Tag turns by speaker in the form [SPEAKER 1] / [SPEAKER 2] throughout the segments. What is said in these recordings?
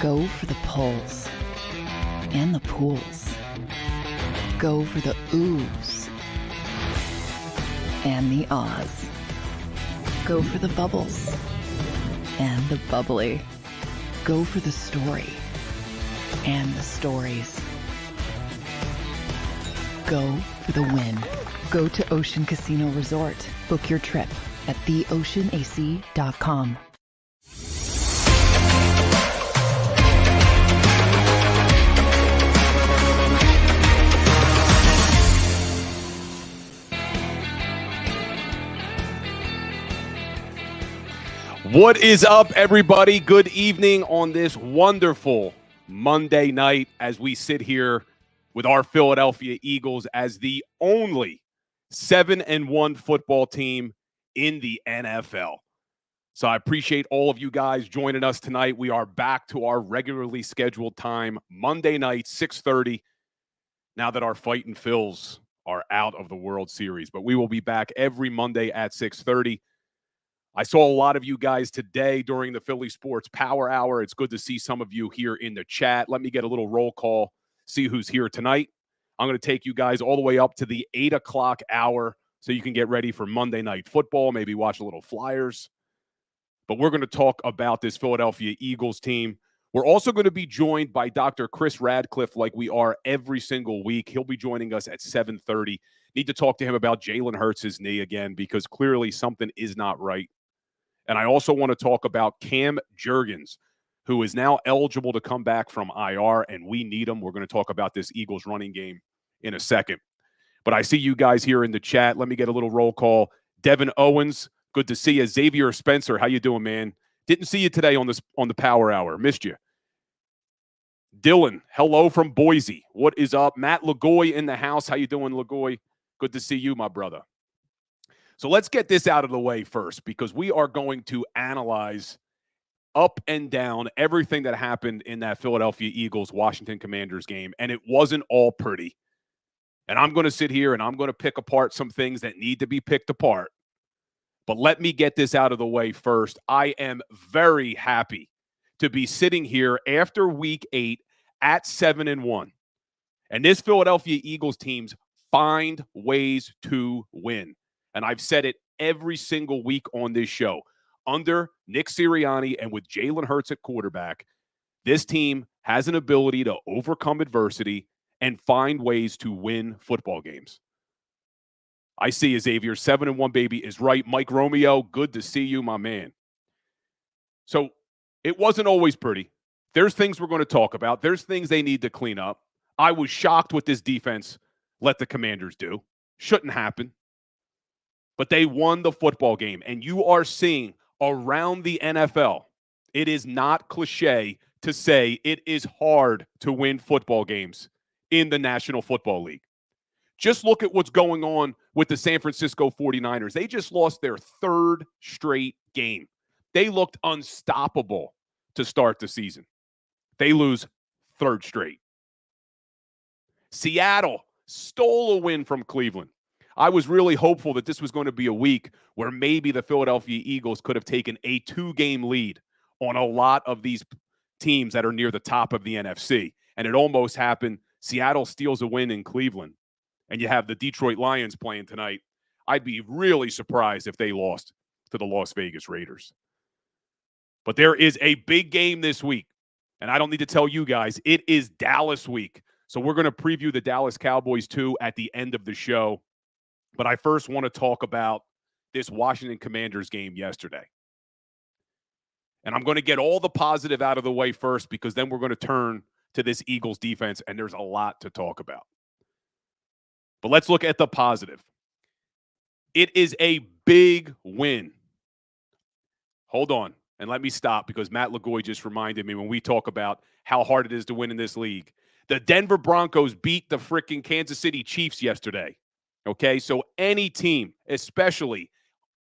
[SPEAKER 1] Go for the pulls and the pools. Go for the oohs and the ahs. Go for the bubbles and the bubbly. Go for the story and the stories. Go for the win. Go to Ocean Casino Resort. Book your trip at theoceanac.com.
[SPEAKER 2] What is up, everybody? Good evening on this wonderful Monday night as we sit here with our Philadelphia Eagles as the only 7-1 football team in the NFL. So I appreciate all of you guys joining us tonight. We are back to our regularly scheduled time, Monday night, 6:30, now that our Fightin' Phils are out of the World Series. But we will be back every Monday at 6:30. I saw a lot of you guys today during the Philly Sports Power Hour. It's good to see some of you here in the chat. Let me get a little roll call, see who's here tonight. I'm going to take you guys all the way up to the 8 o'clock hour so you can get ready for Monday Night Football, maybe watch a little Flyers. But we're going to talk about this Philadelphia Eagles team. We're also going to be joined by Dr. Chris Radcliffe like we are every single week. He'll be joining us at 7:30. Need to talk to him about Jalen Hurts' knee again because clearly something is not right. And I also want to talk about Cam Jurgens, who is now eligible to come back from IR, and we need him. We're going to talk about this Eagles running game in a second. But I see you guys here in the chat. Let me get a little roll call. Devin Owens, good to see you. Xavier Spencer, how you doing, man? Didn't see you today on the Power Hour. Missed you. Dylan, hello from Boise. What is up? Matt Lagoy in the house. How you doing, Lagoy? Good to see you, my brother. So let's get this out of the way first because we are going to analyze up and down everything that happened in that Philadelphia Eagles-Washington Commanders game, and it wasn't all pretty. And I'm going to sit here and I'm going to pick apart some things that need to be picked apart. But let me get this out of the way first. I am very happy to be sitting here after Week 8 at 7-1. And this Philadelphia Eagles team find ways to win. And I've said it every single week on this show. Under Nick Sirianni and with Jalen Hurts at quarterback, this team has an ability to overcome adversity and find ways to win football games. I see Xavier, 7-1 baby is right. Mike Romeo, good to see you, my man. So it wasn't always pretty. There's things we're going to talk about. There's things they need to clean up. I was shocked what this defense let the Commanders do. Shouldn't happen. But they won the football game. And you are seeing around the NFL, it is not cliche to say it is hard to win football games in the National Football League. Just look at what's going on with the San Francisco 49ers. They just lost their third straight game. They looked unstoppable to start the season. They lose third straight. Seattle stole a win from Cleveland. I was really hopeful that this was going to be a week where maybe the Philadelphia Eagles could have taken a 2-game lead on a lot of these teams that are near the top of the NFC. And it almost happened. Seattle steals a win in Cleveland. And you have the Detroit Lions playing tonight. I'd be really surprised if they lost to the Las Vegas Raiders. But there is a big game this week. And I don't need to tell you guys, it is Dallas week. So we're going to preview the Dallas Cowboys too at the end of the show. But I first want to talk about this Washington Commanders game yesterday. And I'm going to get all the positive out of the way first because then we're going to turn to this Eagles defense, and there's a lot to talk about. But let's look at the positive. It is a big win. Hold on, and let me stop because Matt Lagoy just reminded me when we talk about how hard it is to win in this league. The Denver Broncos beat the freaking Kansas City Chiefs yesterday. Okay, so any team, especially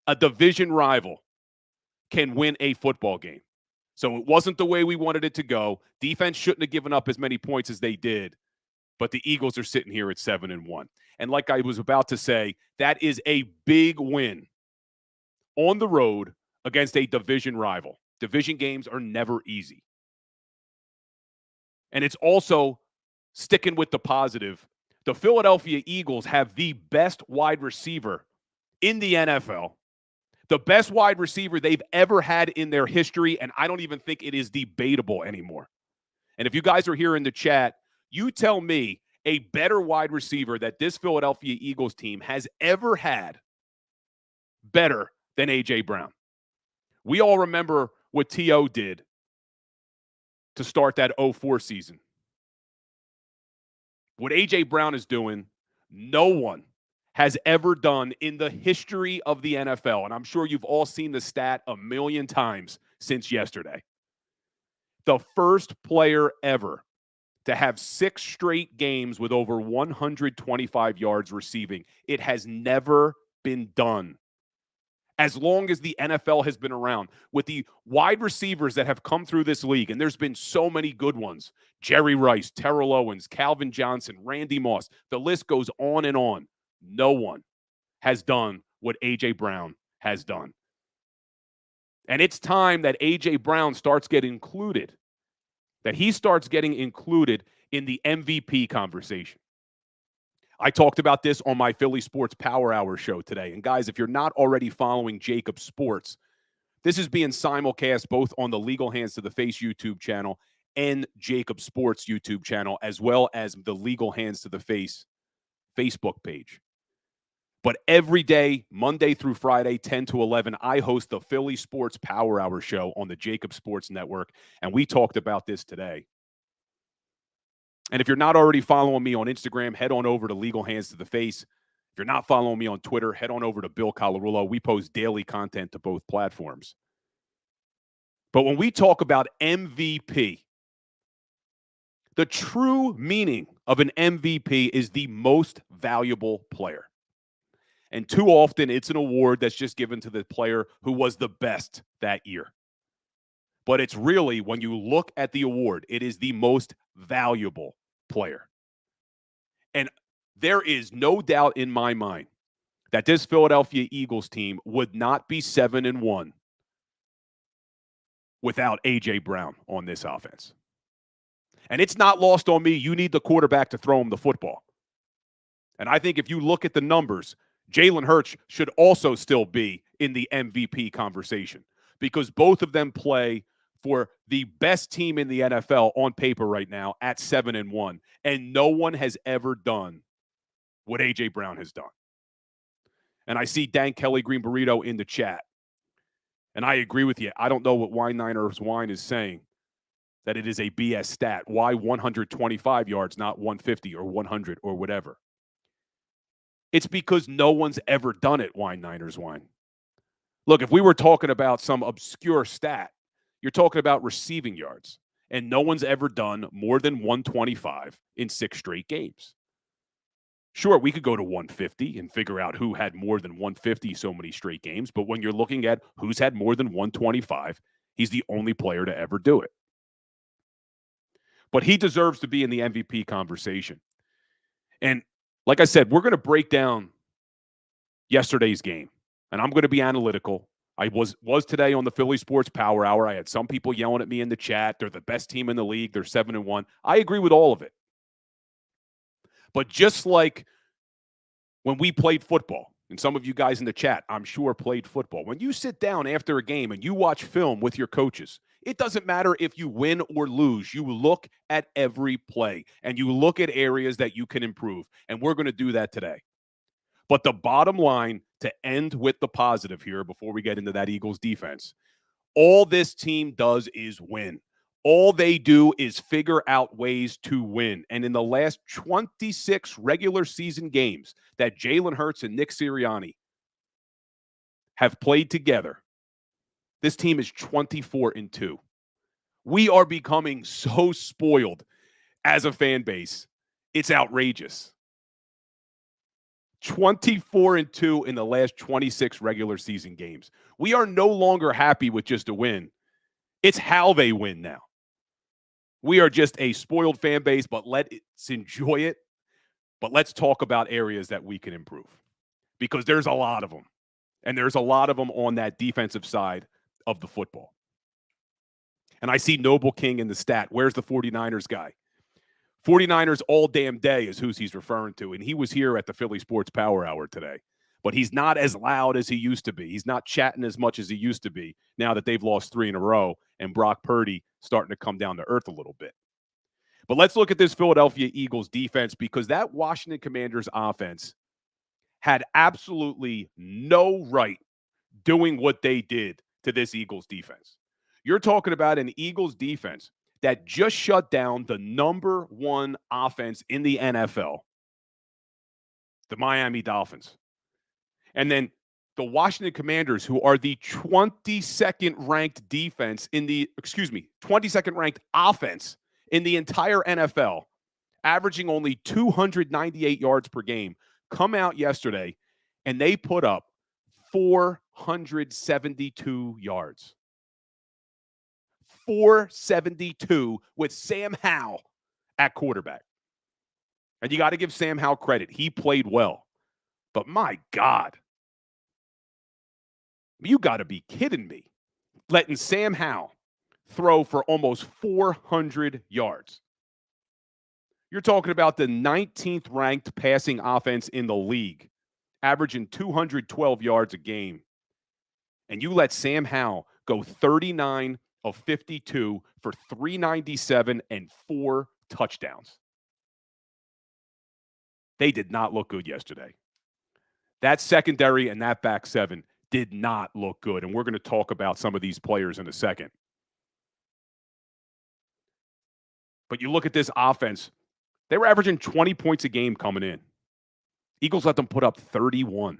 [SPEAKER 2] a division rival, can win a football game. So it wasn't the way we wanted it to go. Defense shouldn't have given up as many points as they did, but the Eagles are sitting here at 7-1. And like I was about to say, that is a big win on the road against a division rival. Division games are never easy. And it's also sticking with the positive. The Philadelphia Eagles have the best wide receiver in the NFL, the best wide receiver they've ever had in their history, and I don't even think it is debatable anymore. And if you guys are here in the chat, you tell me a better wide receiver that this Philadelphia Eagles team has ever had better than A.J. Brown. We all remember what T.O. did to start that 04 season. What A.J. Brown is doing, no one has ever done in the history of the NFL. And I'm sure you've all seen the stat a million times since yesterday. The first player ever to have 6 straight games with over 125 yards receiving. It has never been done. As long as the NFL has been around, with the wide receivers that have come through this league, and there's been so many good ones, Jerry Rice, Terrell Owens, Calvin Johnson, Randy Moss, the list goes on and on. No one has done what A.J. Brown has done. And it's time that A.J. Brown starts getting included, that he starts getting included in the MVP conversation. I talked about this on my Philly Sports Power Hour show today. And guys, if you're not already following JAKIB Sports, this is being simulcast both on the Legal Hands to the Face YouTube channel and JAKIB Sports YouTube channel, as well as the Legal Hands to the Face Facebook page. But every day, Monday through Friday, 10 to 11, I host the Philly Sports Power Hour show on the JAKIB Sports Network. And we talked about this today. And if you're not already following me on Instagram, head on over to Legal Hands to the Face. If you're not following me on Twitter, head on over to Bill Colarulo. We post daily content to both platforms. But when we talk about MVP, the true meaning of an MVP is the most valuable player. And too often, it's an award that's just given to the player who was the best that year. But it's really, when you look at the award, it is the most valuable player. And there is no doubt in my mind that this Philadelphia Eagles team would not be 7-1 without A.J. Brown on this offense. And it's not lost on me. You need the quarterback to throw him the football. And I think if you look at the numbers, Jalen Hurts should also still be in the MVP conversation, because both of them play for the best team in the NFL on paper right now at 7-1. And no one has ever done what A.J. Brown has done. And I see Dan Kelly Green Burrito in the chat. And I agree with you. I don't know what Wine Niners Wine is saying, that it is a BS stat. Why 125 yards, not 150 or 100 or whatever? It's because no one's ever done it, Wine Niners Wine. Look, if we were talking about some obscure stat, you're talking about receiving yards, and no one's ever done more than 125 in 6 straight games. Sure, we could go to 150 and figure out who had more than 150 so many straight games, but when you're looking at who's had more than 125, he's the only player to ever do it. But he deserves to be in the MVP conversation. And like I said, we're going to break down yesterday's game, and I'm going to be analytical. I was today on the Philly Sports Power Hour. I had some people yelling at me in the chat. They're the best team in the league. They're 7-1. I agree with all of it. But just like when we played football, and some of you guys in the chat, I'm sure, played football. When you sit down after a game and you watch film with your coaches, it doesn't matter if you win or lose. You look at every play, and you look at areas that you can improve. And we're going to do that today. But the bottom line, to end with the positive here before we get into that Eagles defense, all this team does is win. All they do is figure out ways to win. And in the last 26 regular season games that Jalen Hurts and Nick Sirianni have played together, this team is 24-2. We are becoming so spoiled as a fan base. It's outrageous. 24-2 in the last 26 regular season games. We are no longer happy with just a win. It's how they win now. We are just a spoiled fan base, but let's enjoy it. But let's talk about areas that we can improve, because there's a lot of them. And there's a lot of them on that defensive side of the football. And I see Noble King in the stat. Where's the 49ers guy? 49ers all damn day is who he's referring to. And he was here at the Philly Sports Power Hour today. But he's not as loud as he used to be. He's not chatting as much as he used to be now that they've lost 3 in a row and Brock Purdy starting to come down to earth a little bit. But let's look at this Philadelphia Eagles defense, because that Washington Commanders offense had absolutely no right doing what they did to this Eagles defense. You're talking about an Eagles defense that just shut down the number 1 offense in the NFL, the Miami Dolphins. And then the Washington Commanders, who are the 22nd ranked 22nd ranked offense in the entire NFL, averaging only 298 yards per game, come out yesterday and they put up 472 yards. 472 with Sam Howell at quarterback. And you got to give Sam Howell credit. He played well. But my God, you got to be kidding me. Letting Sam Howell throw for almost 400 yards. You're talking about the 19th ranked passing offense in the league, averaging 212 yards a game. And you let Sam Howell go 39 of 52 for 397 and 4 touchdowns. They did not look good yesterday. That secondary and that back seven did not look good. And we're going to talk about some of these players in a second. But you look at this offense, they were averaging 20 points a game coming in. Eagles let them put up 31.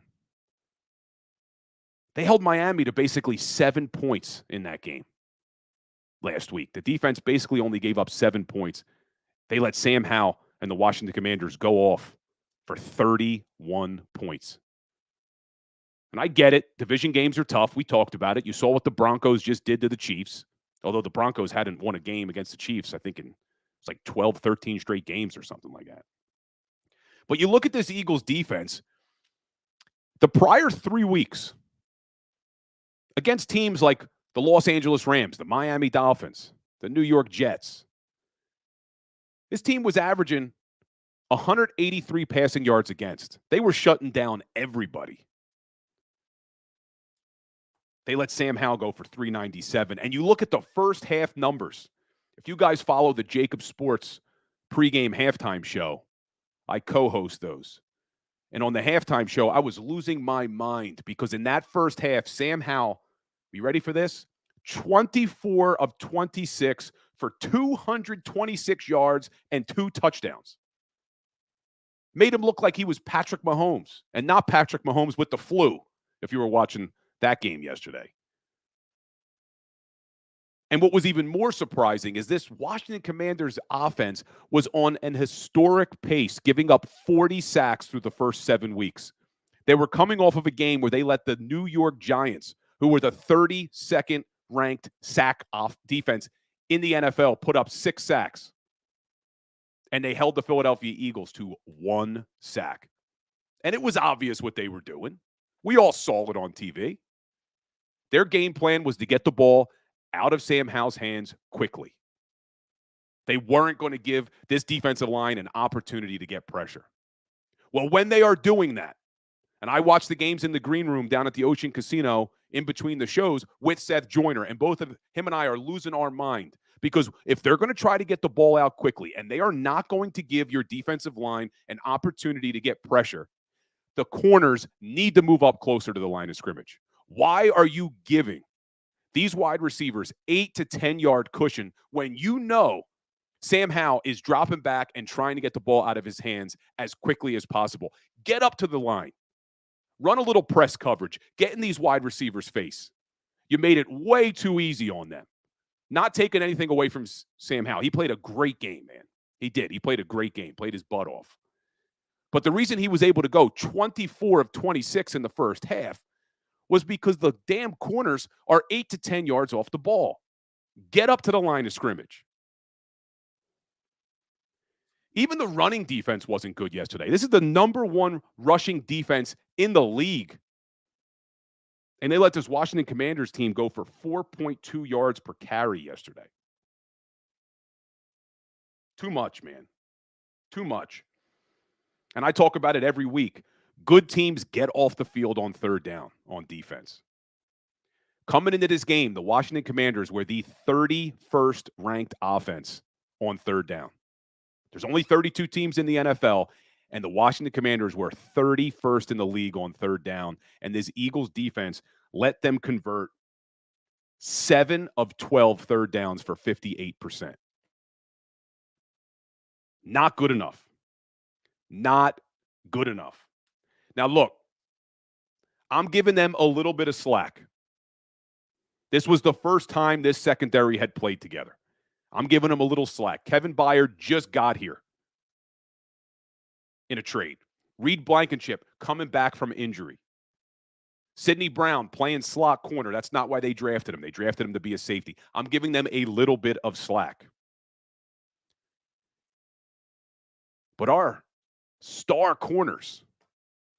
[SPEAKER 2] They held Miami to basically 7 points in that game last week. The defense basically only gave up 7 points. They let Sam Howell and the Washington Commanders go off for 31 points. And I get it. Division games are tough. We talked about it. You saw what the Broncos just did to the Chiefs. Although the Broncos hadn't won a game against the Chiefs, I think it's like 12, 13 straight games or something like that. But you look at this Eagles defense, the prior 3 weeks against teams like the Los Angeles Rams, the Miami Dolphins, the New York Jets, this team was averaging 183 passing yards against. They were shutting down everybody. They let Sam Howell go for 397. And you look at the first half numbers. If you guys follow the JAKIB Sports pregame halftime show, I co-host those. And on the halftime show, I was losing my mind because in that first half, Sam Howell, you ready for this? 24 of 26 for 226 yards and 2 touchdowns. Made him look like he was Patrick Mahomes and not Patrick Mahomes with the flu, if you were watching that game yesterday. And what was even more surprising is this Washington Commanders offense was on an historic pace, giving up 40 sacks through the first 7 weeks. They were coming off of a game where they let the New York Giants, who were the 32nd ranked sack off defense in the NFL, put up 6 sacks. And they held the Philadelphia Eagles to 1 sack. And it was obvious what they were doing. We all saw it on TV. Their game plan was to get the ball out of Sam Howell's hands quickly. They weren't going to give this defensive line an opportunity to get pressure. Well, when they are doing that, and I watched the games in the green room down at the Ocean Casino in between the shows with Seth Joyner, and both of him and I are losing our mind because if they're going to try to get the ball out quickly and they are not going to give your defensive line an opportunity to get pressure, the corners need to move up closer to the line of scrimmage. Why are you giving these wide receivers 8 to 10 yard cushion when you know Sam Howell is dropping back and trying to get the ball out of his hands as quickly as possible? Get up to the line. Run a little press coverage. Get in these wide receivers' face. You made it way too easy on them. Not taking anything away from Sam Howell. He played a great game, man. He did. He played a great game. Played his butt off. But the reason he was able to go 24 of 26 in the first half was because the damn corners are 8 to 10 yards off the ball. Get up to the line of scrimmage. Even the running defense wasn't good yesterday. This is the number 1 rushing defense in the league. And they let this Washington Commanders team go for 4.2 yards per carry yesterday. Too much, man. Too much. And I talk about it every week. Good teams get off the field on third down on defense. Coming into this game, the Washington Commanders were the 31st ranked offense on third down. There's only 32 teams in the NFL, and the Washington Commanders were 31st in the league on third down. And this Eagles defense let them convert 7 of 12 third downs for 58%. Not good enough. Not good enough. Now, look, I'm giving them a little bit of slack. This was the first time this secondary had played together. I'm giving them a little slack. Kevin Byard just got here in a trade. Reed Blankenship coming back from injury. Sidney Brown playing slot corner. That's not why they drafted him. They drafted him to be a safety. I'm giving them a little bit of slack. But our star corners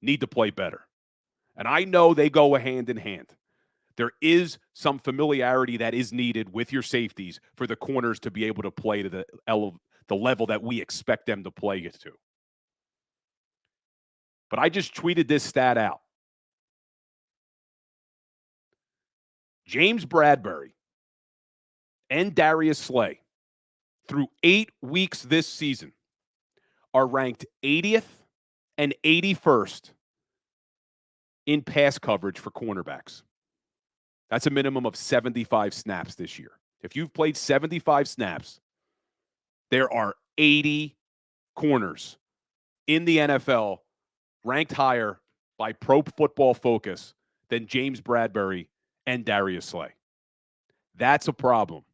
[SPEAKER 2] need to play better. And I know they go hand in hand. There is some familiarity that is needed with your safeties for the corners to be able to play to the level that we expect them to play it to. But I just tweeted this stat out. James Bradbury and Darius Slay, through 8 weeks this season, are ranked 80th and 81st in pass coverage for cornerbacks. That's a minimum of 75 snaps this year. If you've played 75 snaps, there are 80 corners in the NFL ranked higher by Pro Football Focus than James Bradbury and Darius Slay. That's a problem.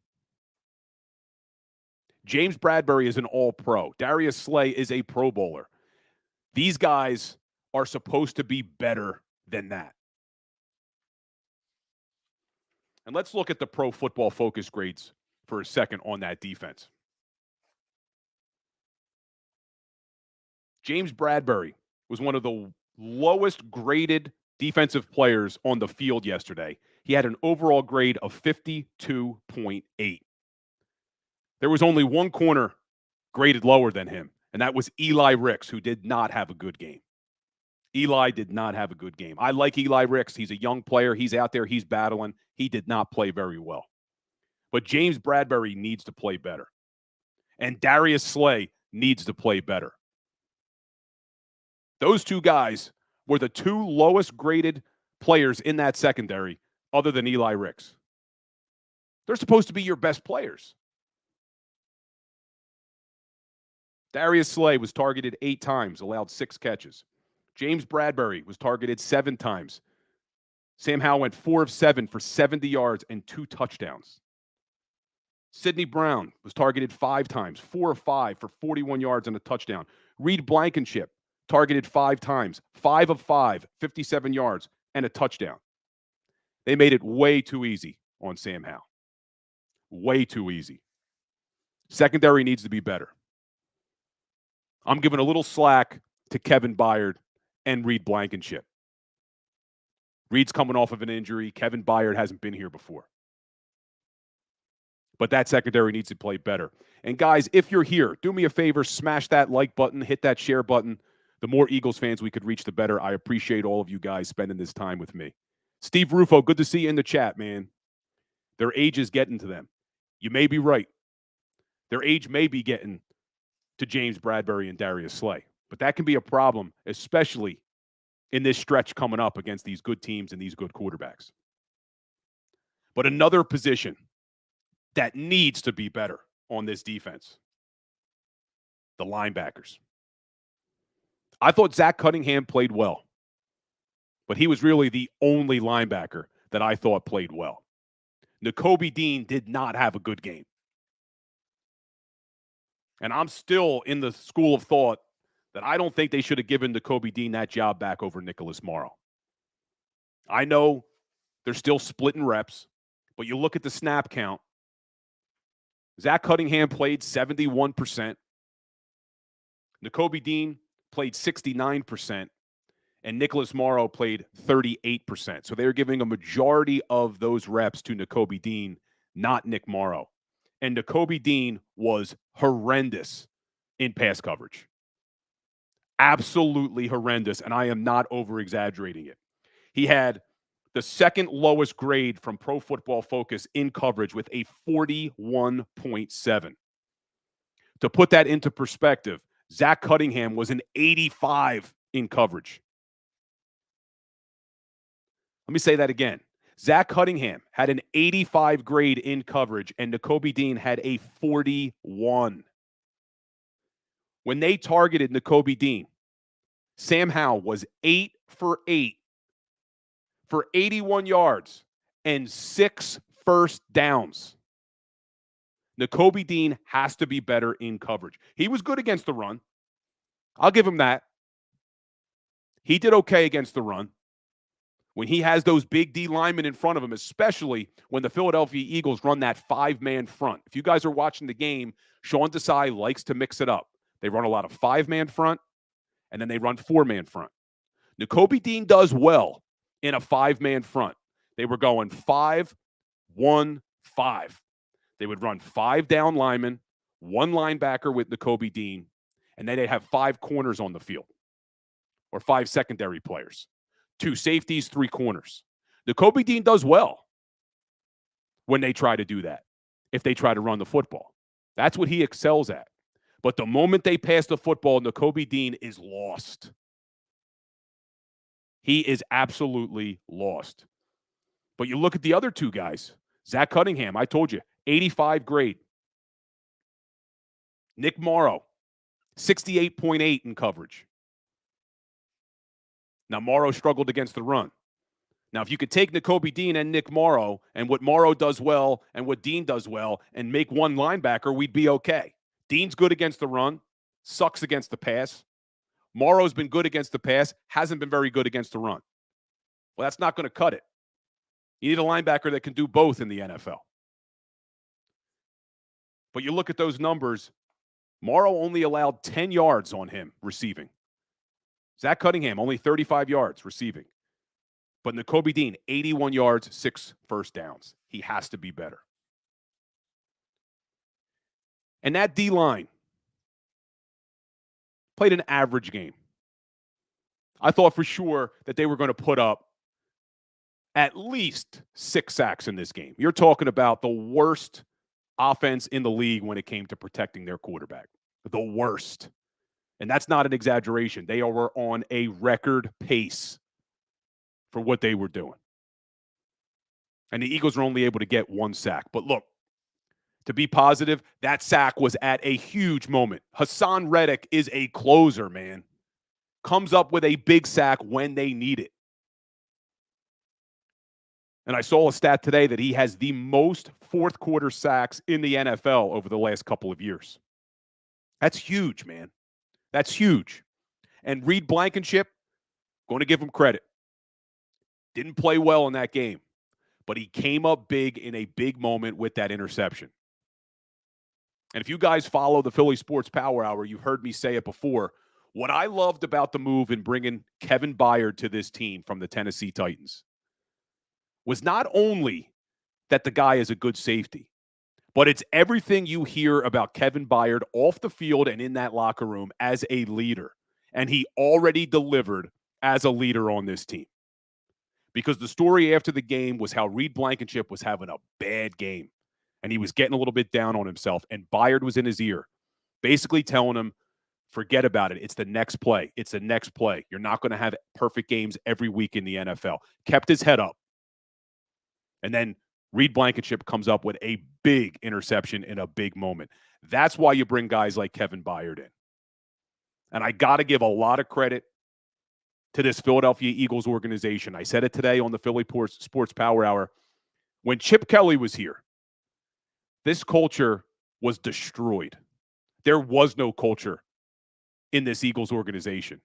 [SPEAKER 2] James Bradbury is an all-pro. Darius Slay is a Pro Bowler. These guys are supposed to be better than that. And let's look at the Pro Football Focus grades for a second on that defense. James Bradbury was one of the lowest graded defensive players on the field yesterday. He had an overall grade of 52.8. There was only one corner graded lower than him, and that was Eli Ricks, who did not have a good game. Eli did not have a good game. I like Eli Ricks. He's a young player. He's out there. He's battling. He did not play very well. But James Bradbury needs to play better. And Darius Slay needs to play better. Those two guys were the two lowest graded players in that secondary other than Eli Ricks. They're supposed to be your best players. Darius Slay was targeted 8 times, allowed 6 catches. James Bradbury was targeted 7 times. Sam Howell went 4 of 7 for 70 yards and 2 touchdowns. Sidney Brown was targeted 5 times, 4 of 5 for 41 yards and a touchdown. Reed Blankenship targeted 5 times, 5 of 5, 57 yards and a touchdown. They made it way too easy on Sam Howell. Way too easy. Secondary needs to be better. I'm giving a little slack to Kevin Byard and Reed Blankenship. Reed's coming off of an injury. Kevin Byard hasn't been here before. But that secondary needs to play better. And guys, if you're here, do me a favor, smash that like button, hit that share button. The more Eagles fans we could reach, the better. I appreciate all of you guys spending this time with me. Steve Rufo, good to see you in the chat, man. Their age is getting to them. You may be right. Their age may be getting to James Bradbury and Darius Slay. But that can be a problem, especially in this stretch coming up against these good teams and these good quarterbacks. But another position that needs to be better on this defense, the linebackers. I thought Zach Cunningham played well, but he was really the only linebacker that I thought played well. Nakobe Dean did not have a good game. And I'm still in the school of thought that I don't think they should have given Nakobe Dean that job back over Nicholas Morrow. I know they're still splitting reps, but you look at the snap count. Zach Cunningham played 71%. Nakobe Dean played 69%. And Nicholas Morrow played 38%. So they're giving a majority of those reps to Nakobe Dean, not Nick Morrow. And Nakobe Dean was horrendous in pass coverage. Absolutely horrendous, and I am not over-exaggerating it. He had the second lowest grade from Pro Football Focus in coverage with a 41.7. To put that into perspective, Zach Cunningham was an 85 in coverage. Let me say that again. Zach Cunningham had an 85 grade in coverage, and Nakobe Dean had a 41. When they targeted Nakobe Dean, Sam Howell was 8 for 8 for 81 yards and 6 first downs. Nakobe Dean has to be better in coverage. He was good against the run. I'll give him that. He did okay against the run. When he has those big D linemen in front of him, especially when the Philadelphia Eagles run that 5-man front. If you guys are watching the game, Sean Desai likes to mix it up. They run a lot of 5-man front, and then they run 4-man front. Nakobe Dean does well in a 5-man front. They were going 5-1-5. They would run 5 down linemen, 1 linebacker with Nakobe Dean, and then they'd have 5 corners on the field, or 5 secondary players. 2 safeties, 3 corners. Nakobe Dean does well when they try to do that, if they try to run the football. That's what he excels at. But the moment they pass the football, Nakobe Dean is lost. He is absolutely lost. But you look at the other 2 guys. Zach Cunningham, I told you, 85 grade. Nick Morrow, 68.8 in coverage. Now, Morrow struggled against the run. Now, if you could take Nakobe Dean and Nick Morrow and what Morrow does well and what Dean does well and make one linebacker, we'd be okay. Dean's good against the run, sucks against the pass. Morrow's been good against the pass, hasn't been very good against the run. Well, that's not going to cut it. You need a linebacker that can do both in the NFL. But you look at those numbers, Morrow only allowed 10 yards on him receiving. Zach Cunningham, only 35 yards receiving. But Nakobe Dean, 81 yards, 6 first downs. He has to be better. And that D-line played an average game. I thought for sure that they were going to put up at least 6 sacks in this game. You're talking about the worst offense in the league when it came to protecting their quarterback. The worst. And that's not an exaggeration. They were on a record pace for what they were doing. And the Eagles were only able to get 1 sack. But look, to be positive, that sack was at a huge moment. Hassan Reddick is a closer, man. Comes up with a big sack when they need it. And I saw a stat today that he has the most fourth quarter sacks in the NFL over the last couple of years. That's huge, man. That's huge. And Reed Blankenship, going to give him credit. Didn't play well in that game, but he came up big in a big moment with that interception. And if you guys follow the Philly Sports Power Hour, you've heard me say it before. What I loved about the move in bringing Kevin Byard to this team from the Tennessee Titans was not only that the guy is a good safety, but it's everything you hear about Kevin Byard off the field and in that locker room as a leader. And he already delivered as a leader on this team. Because the story after the game was how Reed Blankenship was having a bad game. And he was getting a little bit down on himself. And Byard was in his ear, basically telling him, forget about it. It's the next play. It's the next play. You're not going to have perfect games every week in the NFL. Kept his head up. And then Reed Blankenship comes up with a big interception in a big moment. That's why you bring guys like Kevin Byard in. And I got to give a lot of credit to this Philadelphia Eagles organization. I said it today on the Philly Sports Power Hour. When Chip Kelly was here, this culture was destroyed. There was no culture in this Eagles organization.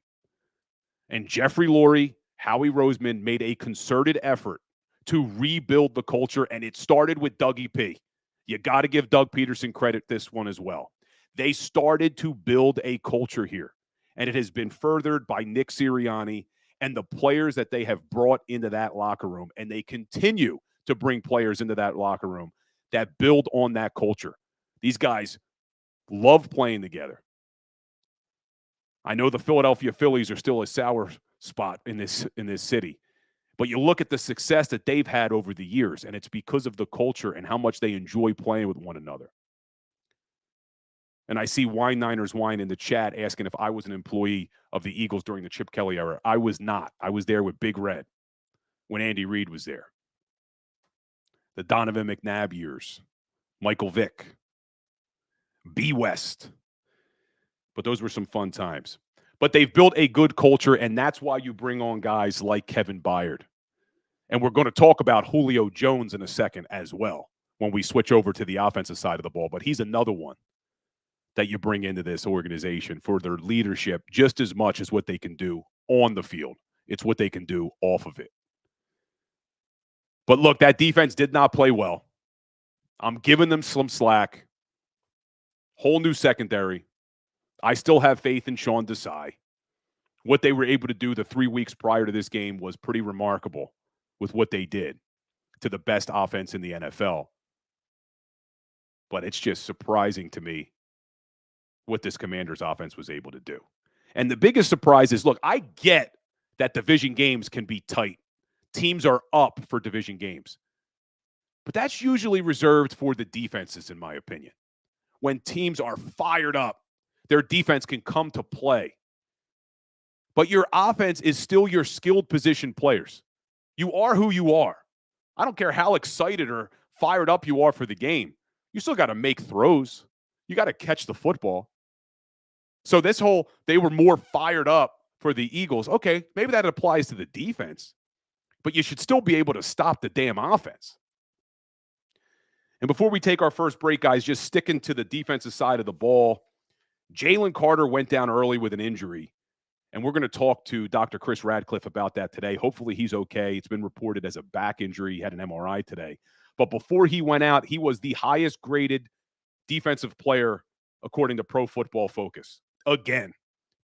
[SPEAKER 2] And Jeffrey Lurie, Howie Roseman made a concerted effort to rebuild the culture, and it started with Dougie P. You got to give Doug Peterson credit this one as well. They started to build a culture here, and it has been furthered by Nick Sirianni and the players that they have brought into that locker room, and they continue to bring players into that locker room that build on that culture. These guys love playing together. I know the Philadelphia Phillies are still a sour spot in this city. But you look at the success that they've had over the years, and it's because of the culture and how much they enjoy playing with one another. And I see Wine Niners Wine in the chat asking if I was an employee of the Eagles during the Chip Kelly era. I was not. I was there with Big Red when Andy Reid was there. The Donovan McNabb years, Michael Vick, B. West. But those were some fun times. But they've built a good culture, and that's why you bring on guys like Kevin Byard. And we're going to talk about Julio Jones in a second as well when we switch over to the offensive side of the ball. But he's another one that you bring into this organization for their leadership just as much as what they can do on the field. It's what they can do off of it. But look, that defense did not play well. I'm giving them some slack. Whole new secondary. I still have faith in Sean Desai. What they were able to do the 3 weeks prior to this game was pretty remarkable with what they did to the best offense in the NFL. But it's just surprising to me what this Commanders offense was able to do. And the biggest surprise is, look, I get that division games can be tight. Teams are up for division games. But that's usually reserved for the defenses, in my opinion. When teams are fired up, their defense can come to play. But your offense is still your skilled position players. You are who you are. I don't care how excited or fired up you are for the game. You still got to make throws. You got to catch the football. So this whole, they were more fired up for the Eagles. Okay, maybe that applies to the defense. But you should still be able to stop the damn offense. And before we take our first break, guys, just sticking to the defensive side of the ball, Jalen Carter went down early with an injury, and we're going to talk to Dr. Chris Radcliffe about that today. Hopefully he's okay. It's been reported as a back injury. He had an MRI today. But before he went out, he was the highest graded defensive player according to Pro Football Focus. Again,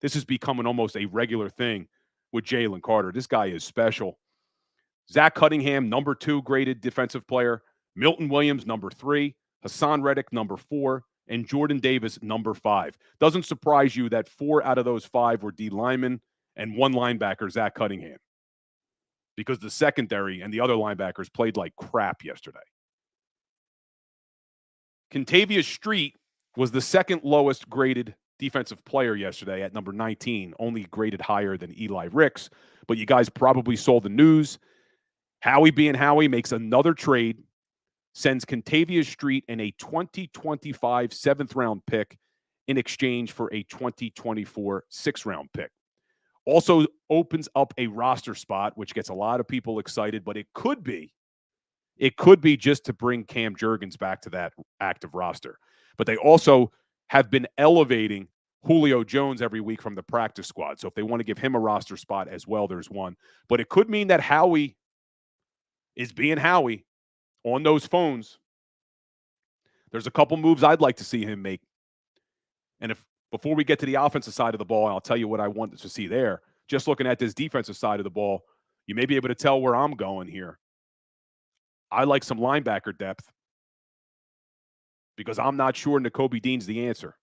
[SPEAKER 2] this is becoming almost a regular thing with Jalen Carter. This guy is special. Zach Cunningham, number 2 graded defensive player. Milton Williams, number 3. Hassan Reddick, number 4. And Jordan Davis, number 5. Doesn't surprise you that 4 out of those 5 were D linemen and 1 linebacker, Zach Cunningham, because the secondary and the other linebackers played like crap yesterday. Kentavious Street was the second lowest graded defensive player yesterday at number 19, only graded higher than Eli Ricks. But you guys probably saw the news. Howie being Howie makes another trade, sends Kentavious Street and a 2025 7th-round pick in exchange for a 2024 6th-round pick. Also opens up a roster spot, which gets a lot of people excited, but it could be just to bring Cam Jurgens back to that active roster. But they also have been elevating Julio Jones every week from the practice squad. So if they want to give him a roster spot as well, there's one. But it could mean that Howie is being Howie on those phones. There's a couple moves I'd like to see him make. And if before we get to the offensive side of the ball, I'll tell you what I want to see there. Just looking at this defensive side of the ball, you may be able to tell where I'm going here. I like some linebacker depth because I'm not sure Nakobe Dean's the answer.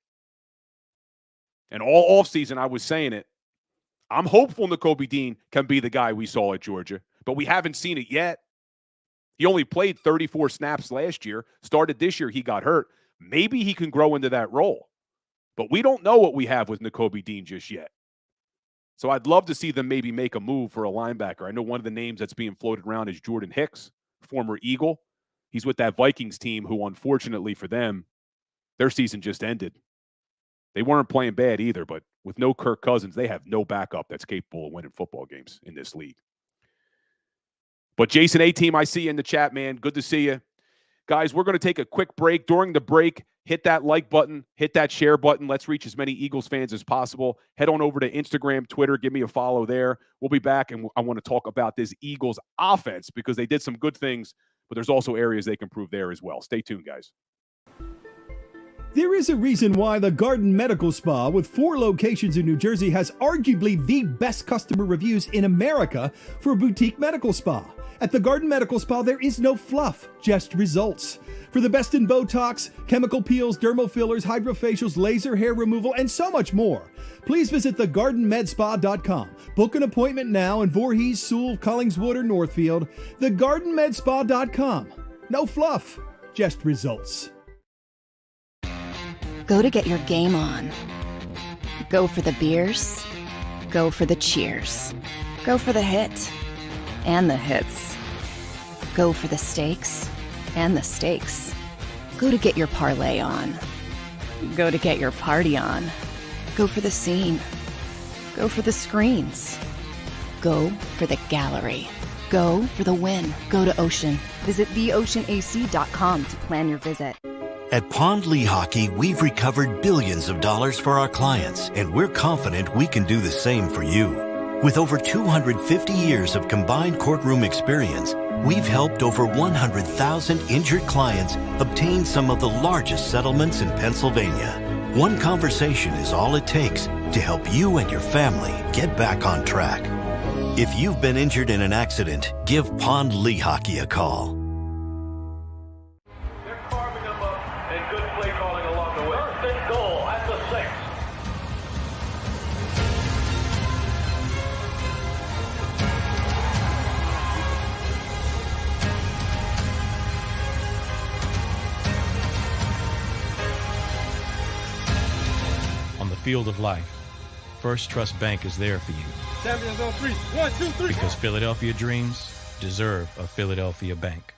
[SPEAKER 2] And all offseason, I was saying it. I'm hopeful Nakobe Dean can be the guy we saw at Georgia, but we haven't seen it yet. He only played 34 snaps last year. Started this year, he got hurt. Maybe he can grow into that role. But we don't know what we have with Nakobe Dean just yet. So I'd love to see them maybe make a move for a linebacker. I know one of the names that's being floated around is Jordan Hicks, former Eagle. He's with that Vikings team who, unfortunately for them, their season just ended. They weren't playing bad either, but with no Kirk Cousins, they have no backup that's capable of winning football games in this league. But Jason A-Team, I see you in the chat, man. Good to see you. Guys, we're going to take a quick break. During the break, hit that like button, hit that share button. Let's reach as many Eagles fans as possible. Head on over to Instagram, Twitter. Give me a follow there. We'll be back, and I want to talk about this Eagles offense because they did some good things, but there's also areas they can improve there as well. Stay tuned, guys.
[SPEAKER 3] There is a reason why the Garden Medical Spa, with 4 locations in New Jersey, has arguably the best customer reviews in America for a boutique medical spa. At the Garden Medical Spa, there is no fluff, just results. For the best in Botox, chemical peels, dermal fillers, hydrofacials, laser hair removal, and so much more, please visit thegardenmedspa.com. Book an appointment now in Voorhees, Sewell, Collingswood, or Northfield. Thegardenmedspa.com. No fluff, just results.
[SPEAKER 1] Go to get your game on. Go for the beers. Go for the cheers. Go for the hit and the hits. Go for the stakes and the stakes. Go to get your parlay on. Go to get your party on. Go for the scene. Go for the screens. Go for the gallery. Go for the win. Go to Ocean. Visit theoceanac.com to plan your visit.
[SPEAKER 4] At Pond Lehocky, we've recovered billions of dollars for our clients, and we're confident we can do the same for you. With over 250 years of combined courtroom experience, we've helped over 100,000 injured clients obtain some of the largest settlements in Pennsylvania. One conversation is all it takes to help you and your family get back on track. If you've been injured in an accident, give Pond Lehocky a call.
[SPEAKER 5] Field of life, First Trust Bank is there for you.
[SPEAKER 6] Champions on three. 1, 2, 3.
[SPEAKER 5] Because Philadelphia dreams deserve a Philadelphia bank.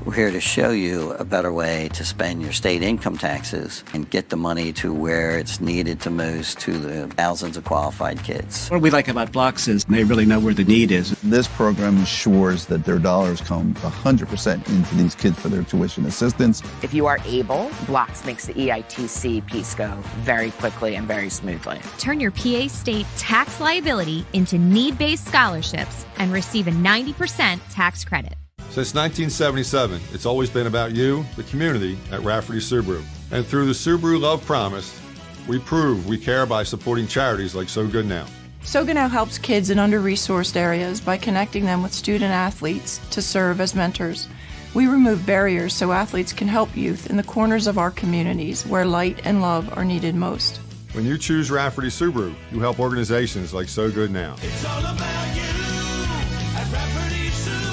[SPEAKER 7] We're here to show you a better way to spend your state income taxes and get the money to where it's needed to most to the thousands of qualified kids.
[SPEAKER 8] What we like about Blocks is they really know where the need is.
[SPEAKER 9] This program ensures that their dollars come 100% into these kids for their tuition assistance.
[SPEAKER 10] If you are able, Blocks makes the EITC piece go very quickly and very smoothly.
[SPEAKER 11] Turn your PA state tax liability into need-based scholarships and receive a 90% tax credit.
[SPEAKER 6] Since 1977, it's always been about you, the community, at Rafferty Subaru. And through the Subaru Love Promise, we prove we care by supporting charities like So Good Now.
[SPEAKER 12] So Good Now helps kids in under-resourced areas by connecting them with student athletes to serve as mentors. We remove barriers so athletes can help youth in the corners of our communities where light and love are needed most.
[SPEAKER 6] When you choose Rafferty Subaru, you help organizations like So Good Now.
[SPEAKER 13] It's all about you at Rafferty Subaru.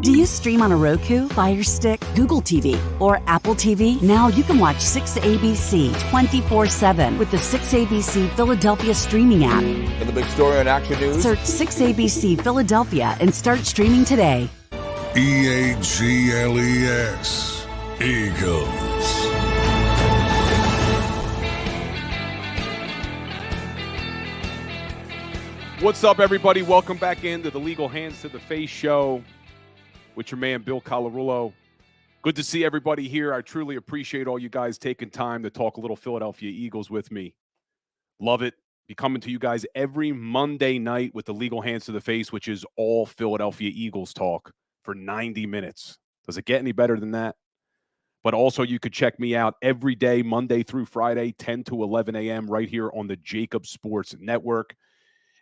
[SPEAKER 14] Do you stream on a Roku, Fire Stick, Google TV, or Apple TV? Now you can watch 6ABC 24/7 with the 6ABC Philadelphia streaming app.
[SPEAKER 15] And the big story on Action News?
[SPEAKER 14] Search 6ABC Philadelphia and start streaming today.
[SPEAKER 16] EAGLES, Eagles.
[SPEAKER 2] What's up, everybody? Welcome back into the Legal Hands to the Face show with your man, Bill Colarulo. Good to see everybody here. I truly appreciate all you guys taking time to talk a little Philadelphia Eagles with me. Love it. Be coming to you guys every Monday night with the Legal Hands to the Face, which is all Philadelphia Eagles talk for 90 minutes. Does it get any better than that? But also, you could check me out every day, Monday through Friday, 10 to 11 a.m. right here on the JAKIB Sports Network.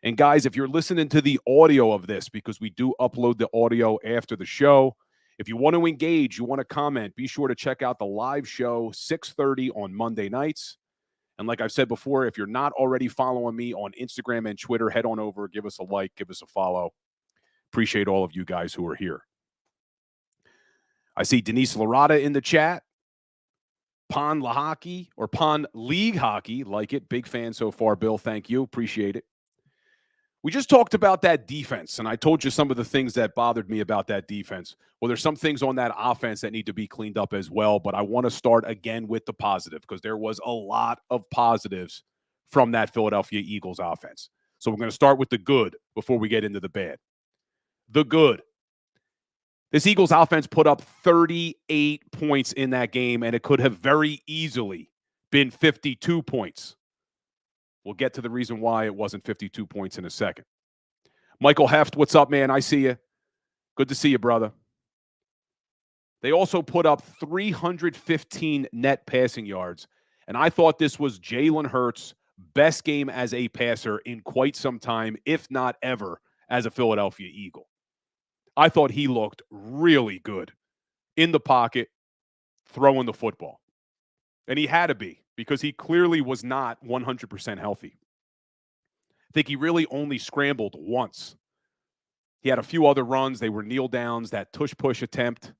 [SPEAKER 2] And guys, if you're listening to the audio of this, because we do upload the audio after the show, if you want to engage, you want to comment, be sure to check out the live show, 6:30 on Monday nights. And like I've said before, if you're not already following me on Instagram and Twitter, head on over, give us a like, give us a follow. Appreciate all of you guys who are here. I see Denise Larada in the chat. Pond Lehocky or Pond League Hockey, like it. Big fan so far, Bill. Thank you. Appreciate it. We just talked about that defense, and I told you some of the things that bothered me about that defense. Well, there's some things on that offense that need to be cleaned up as well, but I want to start again with the positive because there was a lot of positives from that Philadelphia Eagles offense. So we're going to start with the good before we get into the bad. The good. This Eagles offense put up 38 points in that game, and it could have very easily been 52 points. We'll get to the reason why it wasn't 52 points in a second. Michael Heft, what's up, man? I see you. Good to see you, brother. They also put up 315 net passing yards, And I thought this was Jalen Hurts' best game as a passer in quite some time, if not ever, as a Philadelphia Eagle. I thought he looked really good in the pocket, throwing the football. And he had to be, because he clearly was not 100% healthy. I think he really only scrambled once. He had a few other runs. They were kneel downs, that tush-push attempt,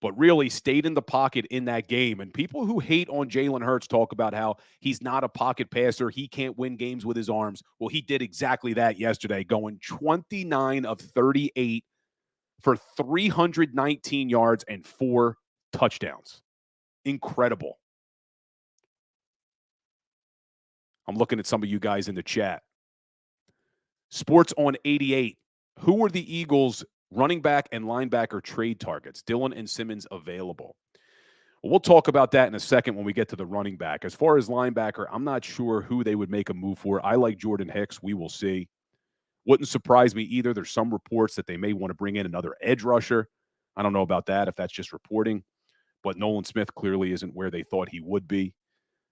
[SPEAKER 2] but really stayed in the pocket in that game. And people who hate on Jalen Hurts talk about how he's not a pocket passer, he can't win games with his arms. Well, he did exactly that yesterday, going 29 of 38 for 319 yards and 4 touchdowns. Incredible. I'm looking at some of you guys in the chat. Sports on 88. Who are the Eagles' running back and linebacker trade targets? Dillon and Simmons available. Well, we'll talk about that in a second when we get to the running back. As far as linebacker, I'm not sure who they would make a move for. I like Jordan Hicks. We will see. Wouldn't surprise me either. There's some reports that they may want to bring in another edge rusher. I don't know about that, if that's just reporting. But Nolan Smith clearly isn't where they thought he would be.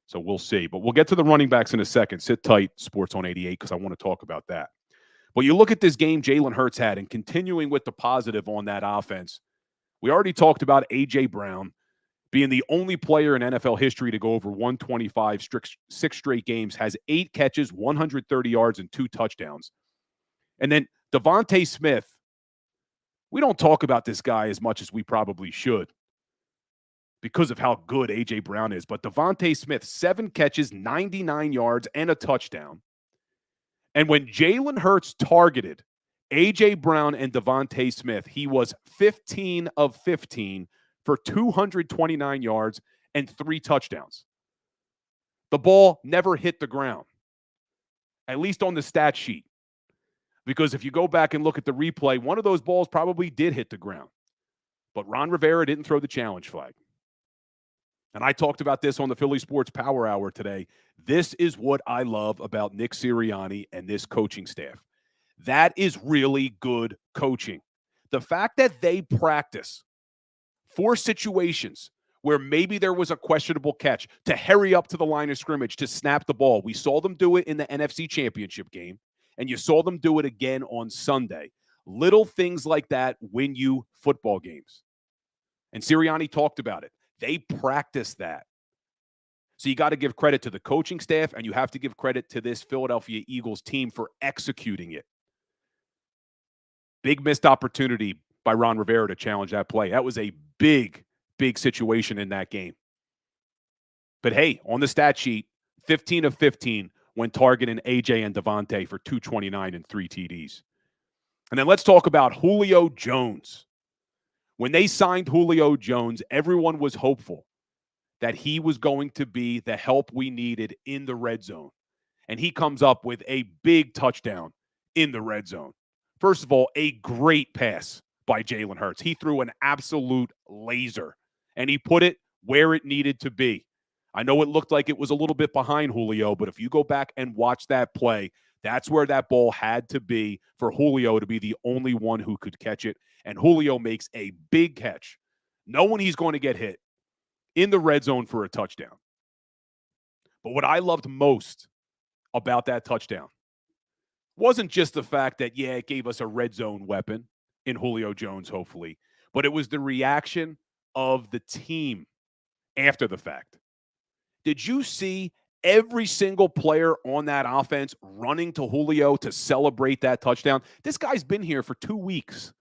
[SPEAKER 2] So we'll see. But we'll get to the running backs in a second. Sit tight, Sports on 88, because I want to talk about that. But you look at this game Jalen Hurts had, and continuing with the positive on that offense, we already talked about A.J. Brown being the only player in NFL history to go over 125 six straight games, has 8 catches, 130 yards, and 2 touchdowns. And then Devontae Smith, we don't talk about this guy as much as we probably should because of how good A.J. Brown is. But Devontae Smith, 7 catches, 99 yards, and a touchdown. And when Jalen Hurts targeted A.J. Brown and Devontae Smith, he was 15 of 15 for 229 yards and 3 touchdowns. The ball never hit the ground, at least on the stat sheet. Because if you go back and look at the replay, one of those balls probably did hit the ground. But Ron Rivera didn't throw the challenge flag. And I talked about this on the Philly Sports Power Hour today. This is what I love about Nick Sirianni and this coaching staff. That is really good coaching. The fact that they practice for situations where maybe there was a questionable catch, to hurry up to the line of scrimmage, to snap the ball. We saw them do it in the NFC Championship game, and you saw them do it again on Sunday. Little things like that win you football games. And Sirianni talked about it. They practice that. So you got to give credit to the coaching staff, and you have to give credit to this Philadelphia Eagles team for executing it. Big missed opportunity by Ron Rivera to challenge that play. That was a big, big situation in that game. But hey, on the stat sheet, 15 of 15 when targeting AJ and Devontae for 229 and 3 TDs. And then let's talk about Julio Jones. When they signed Julio Jones, everyone was hopeful that he was going to be the help we needed in the red zone. And he comes up with a big touchdown in the red zone. First of all, a great pass by Jalen Hurts. He threw an absolute laser, and he put it where it needed to be. I know it looked like it was a little bit behind Julio, but if you go back and watch that play, that's where that ball had to be for Julio to be the only one who could catch it. And Julio makes a big catch, knowing he's going to get hit in the red zone for a touchdown. But what I loved most about that touchdown wasn't just the fact that, yeah, it gave us a red zone weapon in Julio Jones, hopefully, but it was the reaction of the team after the fact. Did you see every single player on that offense running to Julio to celebrate that touchdown? This guy's been here for 2 weeks.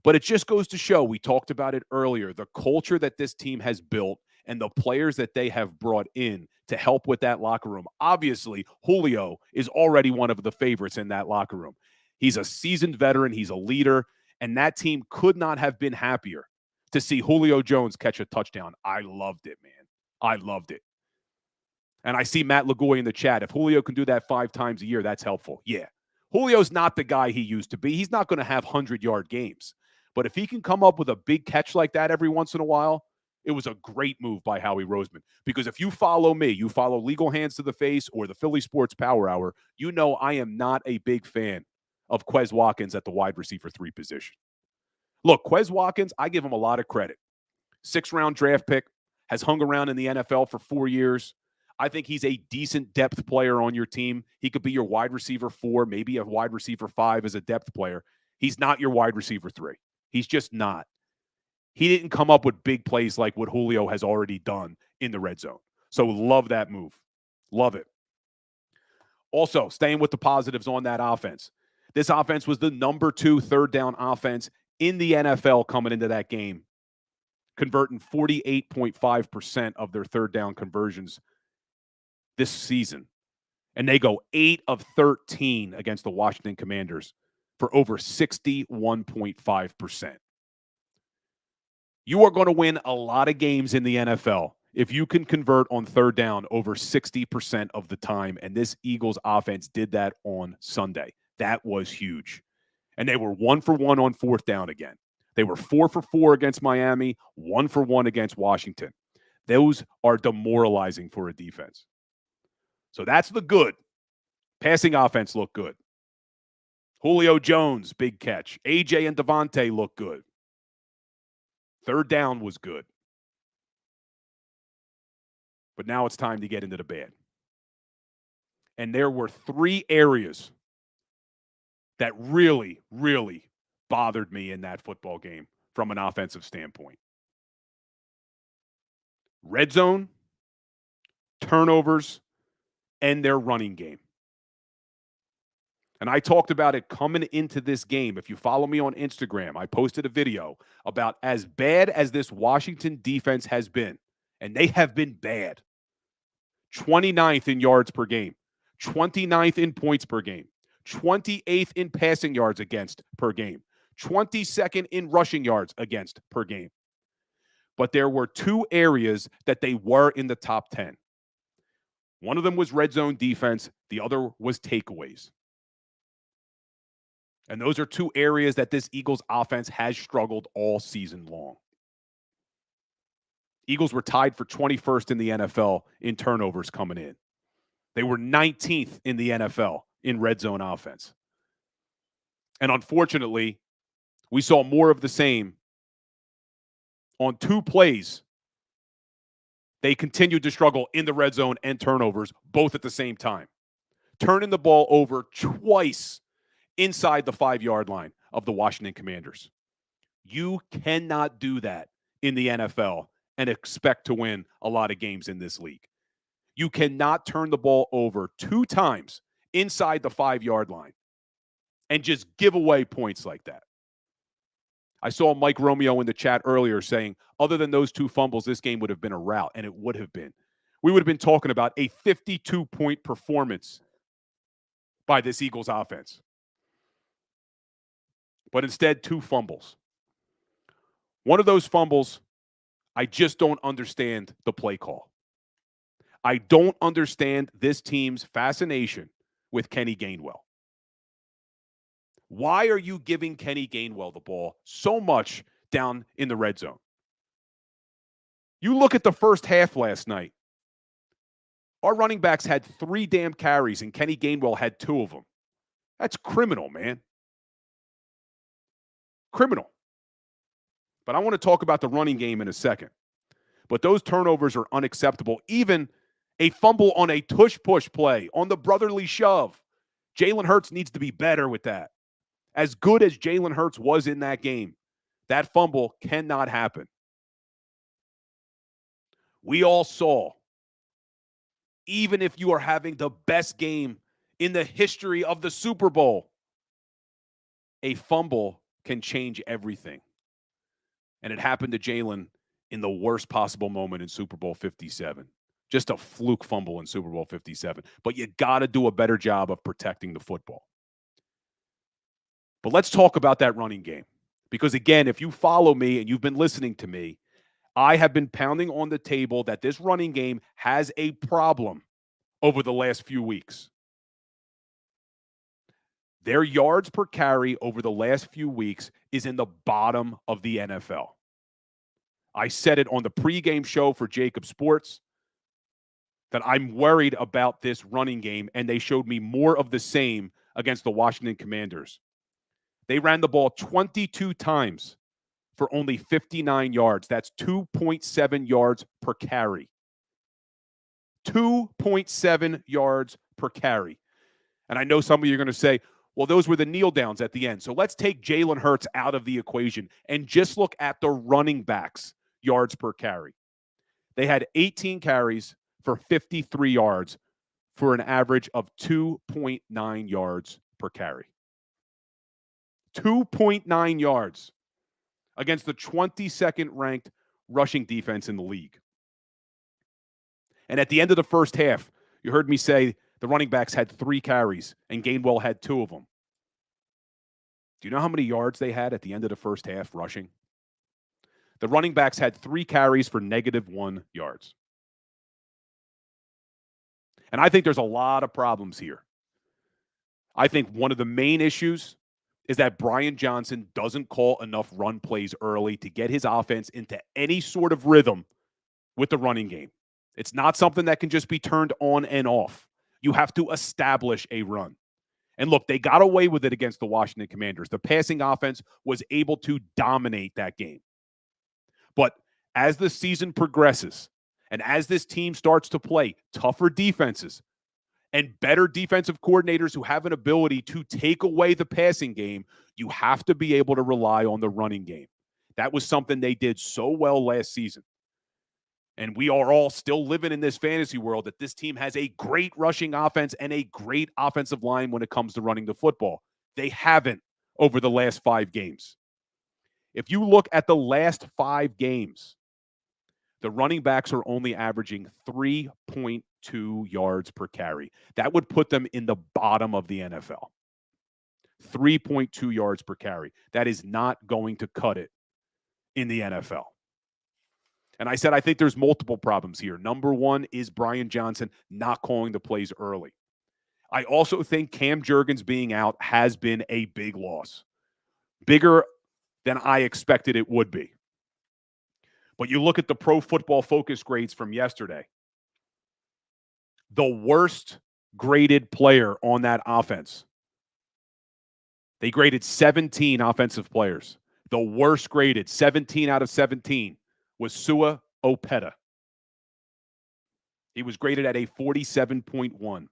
[SPEAKER 2] But it just goes to show, we talked about it earlier, the culture that this team has built and the players that they have brought in to help with that locker room. Obviously, Julio is already one of the favorites in that locker room. He's a seasoned veteran. He's a leader. And that team could not have been happier to see Julio Jones catch a touchdown. I loved it, man. I loved it. And I see Matt Lagoy in the chat. If Julio can do that 5 times a year, that's helpful. Yeah. Julio's not the guy he used to be. He's not going to have 100-yard games. But if he can come up with a big catch like that every once in a while, it was a great move by Howie Roseman. Because if you follow me, you follow Legal Hands to the Face or the Philly Sports Power Hour, you know I am not a big fan of Quez Watkins at the wide receiver 3 position. Look, Quez Watkins, I give him a lot of credit. 6th-round draft pick, has hung around in the NFL for 4 years. I think he's a decent depth player on your team. He could be your wide receiver 4, maybe a wide receiver 5 as a depth player. He's not your wide receiver 3. He's just not. He didn't come up with big plays like what Julio has already done in the red zone. So love that move. Love it. Also, staying with the positives on that offense. This offense was the number 2 third down offense in the NFL coming into that game, converting 48.5% of their third down conversions this season. And they go 8 of 13 against the Washington Commanders for over 61.5%. You are going to win a lot of games in the NFL if you can convert on third down over 60% of the time. And this Eagles offense did that on Sunday. That was huge. And they were 1 for 1 on fourth down again. They were 4 for 4 against Miami, 1 for 1 against Washington. Those are demoralizing for a defense. So that's the good. Passing offense looked good. Julio Jones, big catch. AJ and Devontae look good. Third down was good. But now it's time to get into the bad. And there were 3 areas that really, really bothered me in that football game from an offensive standpoint. Red zone, turnovers, and their running game. And I talked about it coming into this game. If you follow me on Instagram, I posted a video about as bad as this Washington defense has been, and they have been bad. 29th in yards per game, 29th in points per game, 28th in passing yards against per game, 22nd in rushing yards against per game. But there were 2 areas that they were in the top 10. One of them was red zone defense. The other was takeaways. And those are 2 areas that this Eagles offense has struggled all season long. Eagles were tied for 21st in the NFL in turnovers coming in. They were 19th in the NFL in red zone offense. And unfortunately, we saw more of the same on 2 plays. They continued to struggle in the red zone and turnovers, both at the same time. Turning the ball over twice inside the 5-yard line of the Washington Commanders. You cannot do that in the NFL and expect to win a lot of games in this league. You cannot turn the ball over 2 times inside the 5-yard line and just give away points like that. I saw Mike Romeo in the chat earlier saying, other than those 2 fumbles, this game would have been a rout, and it would have been. We would have been talking about a 52-point performance by this Eagles offense. But instead, 2 fumbles. One of those fumbles, I just don't understand the play call. I don't understand this team's fascination with Kenny Gainwell. Why are you giving Kenny Gainwell the ball so much down in the red zone? You look at the first half last night. Our running backs had 3 damn carries, and Kenny Gainwell had 2 of them. That's criminal, man. Criminal. But I want to talk about the running game in a second. But those turnovers are unacceptable. Even a fumble on a tush-push play, on the brotherly shove. Jalen Hurts needs to be better with that. As good as Jalen Hurts was in that game, that fumble cannot happen. We all saw, even if you are having the best game in the history of the Super Bowl, a fumble can change everything. And it happened to Jalen in the worst possible moment in Super Bowl 57. Just a fluke fumble in Super Bowl 57. But you got to do a better job of protecting the football. But let's talk about that running game. Because again, if you follow me and you've been listening to me, I have been pounding on the table that this running game has a problem over the last few weeks. Their yards per carry over the last few weeks is in the bottom of the NFL. I said it on the pregame show for JAKIB Sports that I'm worried about this running game, and they showed me more of the same against the Washington Commanders. They ran the ball 22 times for only 59 yards. That's 2.7 yards per carry. 2.7 yards per carry. And I know some of you are going to say, well, those were the kneel downs at the end. So let's take Jalen Hurts out of the equation and just look at the running backs' yards per carry. They had 18 carries for 53 yards for an average of 2.9 yards per carry. 2.9 yards against the 22nd ranked rushing defense in the league. And at the end of the first half, you heard me say the running backs had 3 carries and Gainwell had 2 of them. Do you know how many yards they had at the end of the first half rushing? The running backs had 3 carries for -1 yards. And I think there's a lot of problems here. I think one of the main issues is that Brian Johnson doesn't call enough run plays early to get his offense into any sort of rhythm with the running game. It's not something that can just be turned on and off. You have to establish a run. And look, they got away with it against the Washington Commanders. The passing offense was able to dominate that game. But as the season progresses and as this team starts to play tougher defenses and better defensive coordinators who have an ability to take away the passing game, you have to be able to rely on the running game. That was something they did so well last season. And we are all still living in this fantasy world that this team has a great rushing offense and a great offensive line when it comes to running the football. They haven't over the last 5 games. If you look at the last 5 games, the running backs are only averaging 3.2 yards per carry. That would put them in the bottom of the NFL. 3.2 yards per carry. That is not going to cut it in the NFL. And I said, I think there's multiple problems here. Number one is Brian Johnson not calling the plays early. I also think Cam Jurgens being out has been a big loss. Bigger than I expected it would be. But you look at the Pro Football Focus grades from yesterday. The worst graded player on that offense. They graded 17 offensive players. The worst graded, 17 out of 17, was Sua Opeta. He was graded at a 47.1.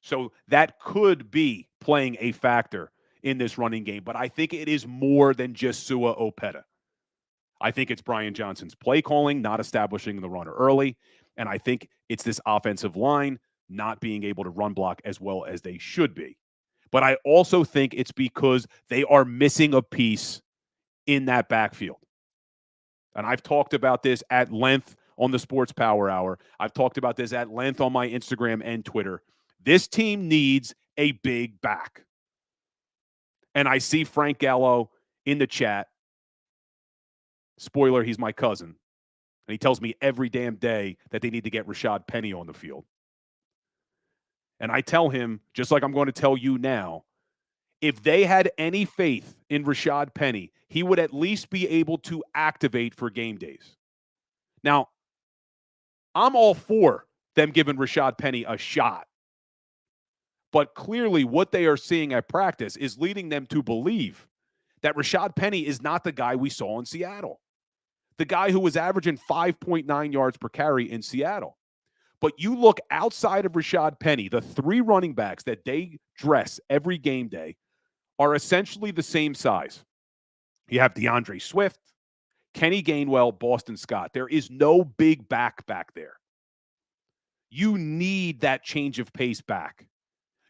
[SPEAKER 2] So that could be playing a factor in this running game, but I think it is more than just Sua Opeta. I think it's Brian Johnson's play calling, not establishing the runner early, and I think it's this offensive line not being able to run block as well as they should be. But I also think it's because they are missing a piece in that backfield. And I've talked about this at length on the Sports Power Hour. I've talked about this at length on my Instagram and Twitter. This team needs a big back. And I see Frank Gallo in the chat. Spoiler, he's my cousin. And he tells me every damn day that they need to get Rashad Penny on the field. And I tell him, just like I'm going to tell you now, if they had any faith in Rashad Penny, he would at least be able to activate for game days. Now, I'm all for them giving Rashad Penny a shot. But clearly what they are seeing at practice is leading them to believe that Rashad Penny is not the guy we saw in Seattle. The guy who was averaging 5.9 yards per carry in Seattle. But you look outside of Rashad Penny, the 3 running backs that they dress every game day are essentially the same size. You have DeAndre Swift, Kenny Gainwell, Boston Scott. There is no big back there. You need that change of pace back.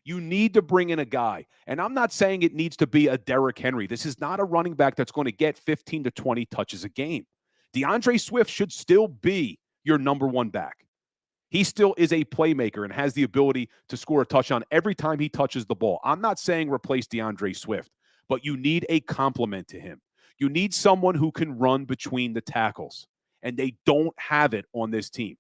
[SPEAKER 2] You need to bring in a guy. And I'm not saying it needs to be a Derrick Henry. This is not a running back that's going to get 15 to 20 touches a game. DeAndre Swift should still be your number 1 back. He still is a playmaker and has the ability to score a touchdown every time he touches the ball. I'm not saying replace DeAndre Swift, but you need a complement to him. You need someone who can run between the tackles, and they don't have it on this team.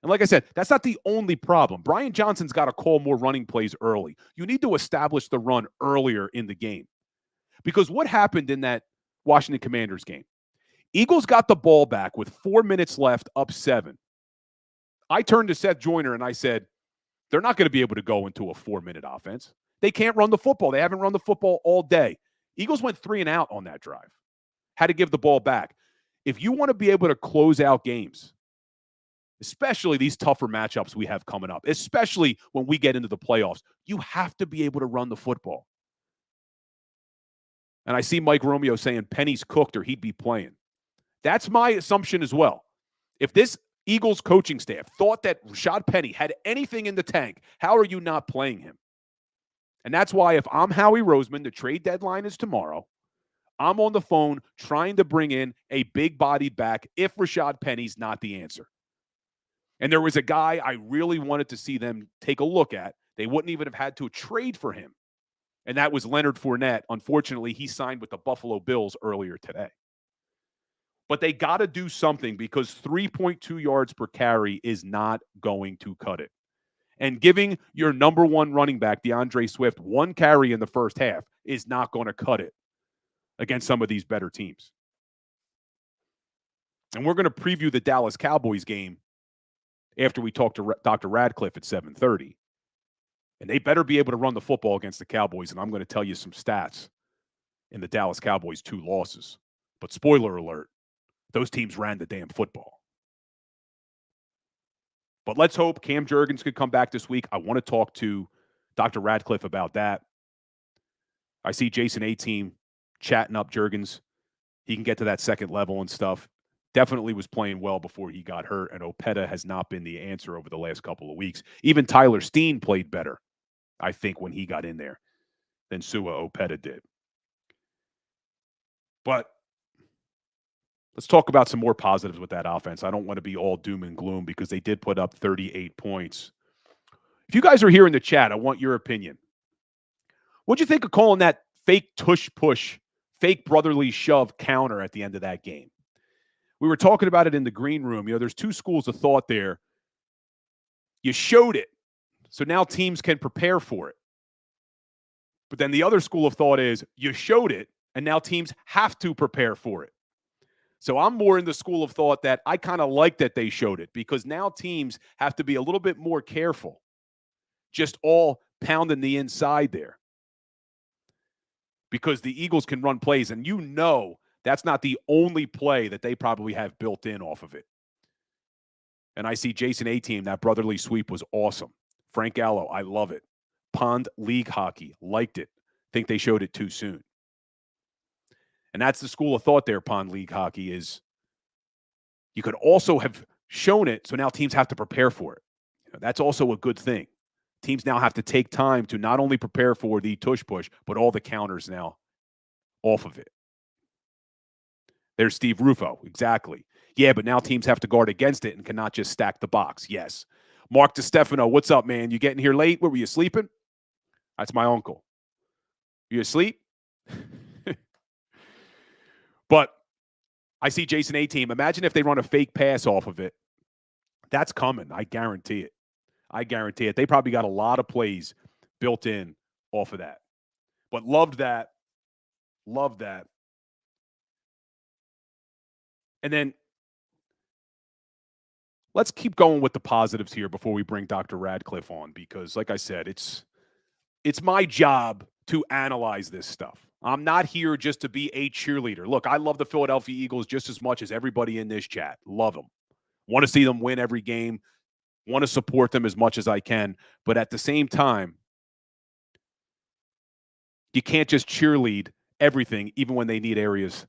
[SPEAKER 2] And like I said, that's not the only problem. Brian Johnson's got to call more running plays early. You need to establish the run earlier in the game. Because what happened in that Washington Commanders game? Eagles got the ball back with 4 minutes left, up 7. I turned to Seth Joyner and I said, they're not going to be able to go into a 4-minute offense. They can't run the football. They haven't run the football all day. Eagles went 3 and out on that drive. Had to give the ball back. If you want to be able to close out games, especially these tougher matchups we have coming up, especially when we get into the playoffs, you have to be able to run the football. And I see Mike Romeo saying Penny's cooked or he'd be playing. That's my assumption as well. If this Eagles coaching staff thought that Rashad Penny had anything in the tank, how are you not playing him? And that's why if I'm Howie Roseman, the trade deadline is tomorrow, I'm on the phone trying to bring in a big-bodied back if Rashad Penny's not the answer. And there was a guy I really wanted to see them take a look at. They wouldn't even have had to trade for him. And that was Leonard Fournette. Unfortunately, he signed with the Buffalo Bills earlier today. But they got to do something because 3.2 yards per carry is not going to cut it. And giving your number one running back, DeAndre Swift, 1 carry in the first half is not going to cut it against some of these better teams. And we're going to preview the Dallas Cowboys game after we talk to Dr. Radcliffe at 7:30. And they better be able to run the football against the Cowboys. And I'm going to tell you some stats in the Dallas Cowboys' 2 losses. But spoiler alert, those teams ran the damn football. But let's hope Cam Jurgens could come back this week. I want to talk to Dr. Radcliffe about that. I see Jason A-Team chatting up Jurgens. He can get to that second level and stuff. Definitely was playing well before he got hurt, and Opeta has not been the answer over the last couple of weeks. Even Tyler Steen played better, I think, when he got in there than Sua Opeta did. But let's talk about some more positives with that offense. I don't want to be all doom and gloom because they did put up 38 points. If you guys are here in the chat, I want your opinion. What'd you think of calling that fake tush push, fake brotherly shove counter at the end of that game? We were talking about it in the green room. You know, there's 2 schools of thought there. You showed it, so now teams can prepare for it. But then the other school of thought is you showed it, and now teams have to prepare for it. So I'm more in the school of thought that I kind of like that they showed it because now teams have to be a little bit more careful, just all pounding the inside there. Because the Eagles can run plays, and you know that's not the only play that they probably have built in off of it. And I see Jason A-Team, that brotherly sweep was awesome. Frank Gallo, I love it. Pond League Hockey, liked it. Think they showed it too soon. And that's the school of thought there, Pond League Hockey, is you could also have shown it, so now teams have to prepare for it. You know, that's also a good thing. Teams now have to take time to not only prepare for the tush push, but all the counters now off of it. There's Steve Rufo. Exactly. Yeah, but now teams have to guard against it and cannot just stack the box. Yes. Mark DiStefano, what's up, man? You getting here late? Where were you sleeping? That's my uncle. You asleep? But I see Jason A-Team. Imagine if they run a fake pass off of it. That's coming. I guarantee it. I guarantee it. They probably got a lot of plays built in off of that. But loved that. Loved that. And then let's keep going with the positives here before we bring Dr. Radcliffe on because, like I said, it's my job to analyze this stuff. I'm not here just to be a cheerleader. Look, I love the Philadelphia Eagles just as much as everybody in this chat. Love them. Want to see them win every game. Want to support them as much as I can. But at the same time, you can't just cheerlead everything, even when they need areas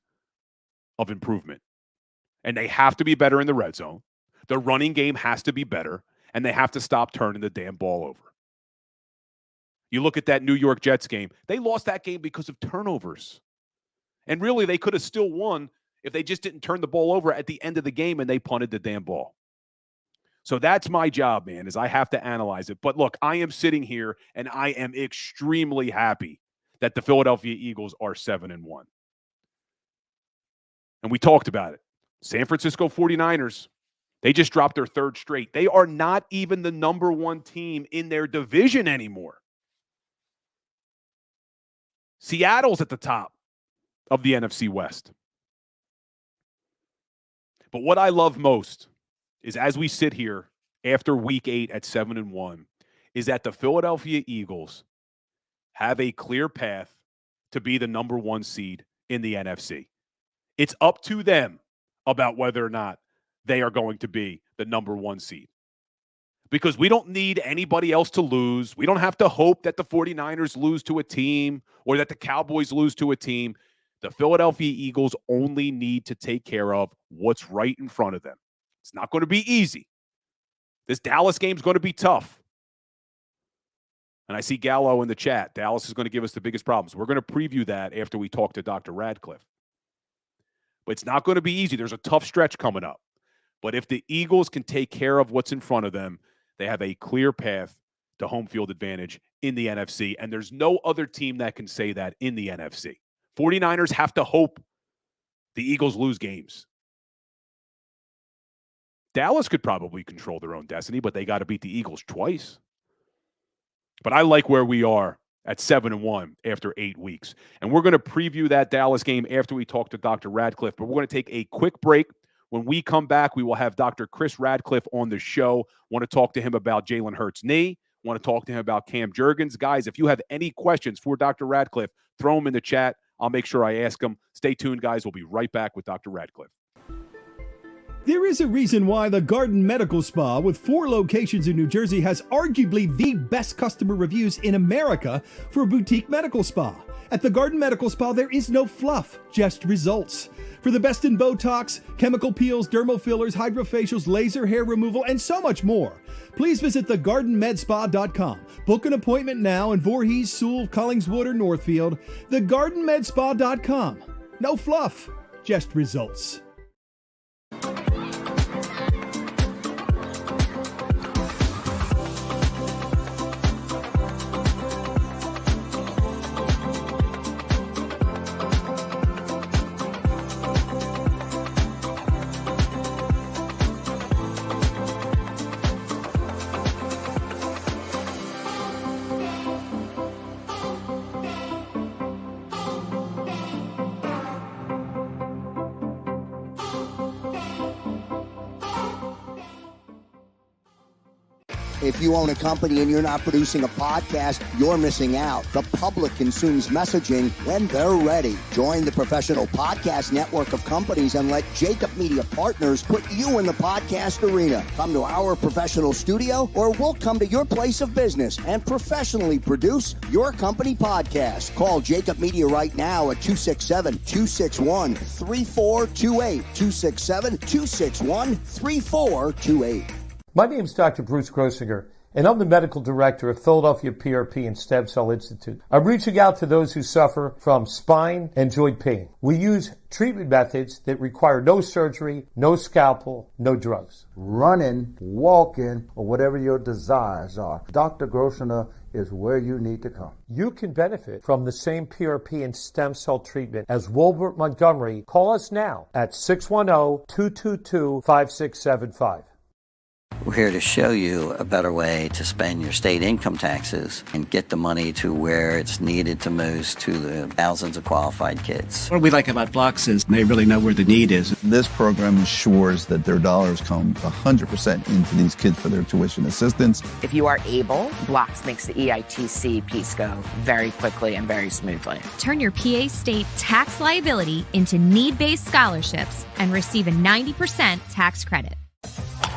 [SPEAKER 2] of improvement. And they have to be better in the red zone. The running game has to be better, and they have to stop turning the damn ball over. You look at that New York Jets game. They lost that game because of turnovers. And really, they could have still won if they just didn't turn the ball over at the end of the game and they punted the damn ball. So that's my job, man, is I have to analyze it. But look, I am sitting here, and I am extremely happy that the Philadelphia Eagles are 7-1. And we talked about it. San Francisco 49ers, they just dropped their 3rd straight. They are not even the number 1 team in their division anymore. Seattle's at the top of the NFC West. But what I love most is as we sit here after week 8 at 7-1, is that the Philadelphia Eagles have a clear path to be the number 1 seed in the NFC. It's up to them about whether or not they are going to be the number 1 seed. Because we don't need anybody else to lose. We don't have to hope that the 49ers lose to a team or that the Cowboys lose to a team. The Philadelphia Eagles only need to take care of what's right in front of them. It's not going to be easy. This Dallas game is going to be tough. And I see Gallo in the chat. Dallas is going to give us the biggest problems. We're going to preview that after we talk to Dr. Radcliffe. But it's not going to be easy. There's a tough stretch coming up. But if the Eagles can take care of what's in front of them, they have a clear path to home field advantage in the NFC. And there's no other team that can say that in the NFC. 49ers have to hope the Eagles lose games. Dallas could probably control their own destiny, but they got to beat the Eagles twice. But I like where we are at 7-1 after 8 weeks. And we're going to preview that Dallas game after we talk to Dr. Radcliffe. But we're going to take a quick break. When we come back, we will have Dr. Chris Radcliffe on the show. Want to talk to him about Jalen Hurts' knee. Want to talk to him about Cam Jurgens. Guys, if you have any questions for Dr. Radcliffe, throw them in the chat. I'll make sure I ask them. Stay tuned, guys. We'll be right back with Dr. Radcliffe.
[SPEAKER 3] There is a reason why the Garden Medical Spa, with 4 locations in New Jersey, has arguably the best customer reviews in America for a boutique medical spa. At the Garden Medical Spa, there is no fluff, just results. For the best in Botox, chemical peels, dermal fillers, hydrofacials, laser hair removal, and so much more, please visit thegardenmedspa.com. Book an appointment now in Voorhees, Sewell, Collingswood, or Northfield. Thegardenmedspa.com. No fluff, just results.
[SPEAKER 17] If you own a company and you're not producing a podcast, you're missing out. The public consumes messaging when they're ready. Join the professional podcast network of companies and let JAKIB Media Partners put you in the podcast arena. Come to our professional studio or we'll come to your place of business and professionally produce your company podcast. Call JAKIB Media right now at 267-261-3428. 267-261-3428.
[SPEAKER 18] My name is Dr. Bruce Grossinger, and I'm the medical director of Philadelphia PRP and Stem Cell Institute. I'm reaching out to those who suffer from spine and joint pain. We use treatment methods that require no surgery, no scalpel, no drugs.
[SPEAKER 19] Running, walking, or whatever your desires are, Dr. Grossinger is where you need to come.
[SPEAKER 18] You can benefit from the same PRP and stem cell treatment as Wilbert Montgomery. Call us now at 610-222-5675.
[SPEAKER 7] We're here to show you a better way to spend your state income taxes and get the money to where it's needed to most to the thousands of qualified kids.
[SPEAKER 8] What we like about Blocks is they really know where the need is.
[SPEAKER 9] This program ensures that their dollars come 100% into these kids for their tuition assistance.
[SPEAKER 10] If you are able, Blocks makes the EITC piece go very quickly and very smoothly.
[SPEAKER 11] Turn your PA state tax liability into need-based scholarships and receive a 90% tax credit.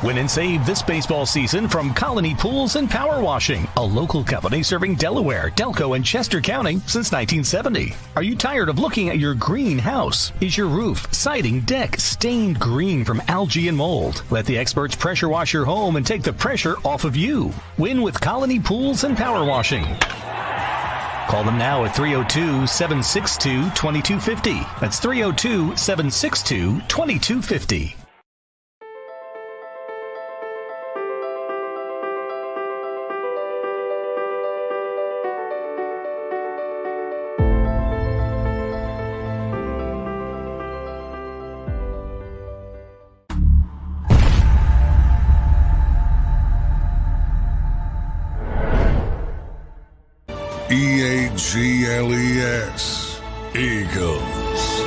[SPEAKER 20] Win and save this baseball season from Colony Pools and Power Washing, a local company serving Delaware, Delco, and Chester County since 1970. Are you tired of looking at your green house? Is your roof, siding, deck stained green from algae and mold? Let the experts pressure wash your home and take the pressure off of you. Win with Colony Pools and Power Washing. Call them now at 302-762-2250. That's 302-762-2250.
[SPEAKER 16] EAGLES, Eagles.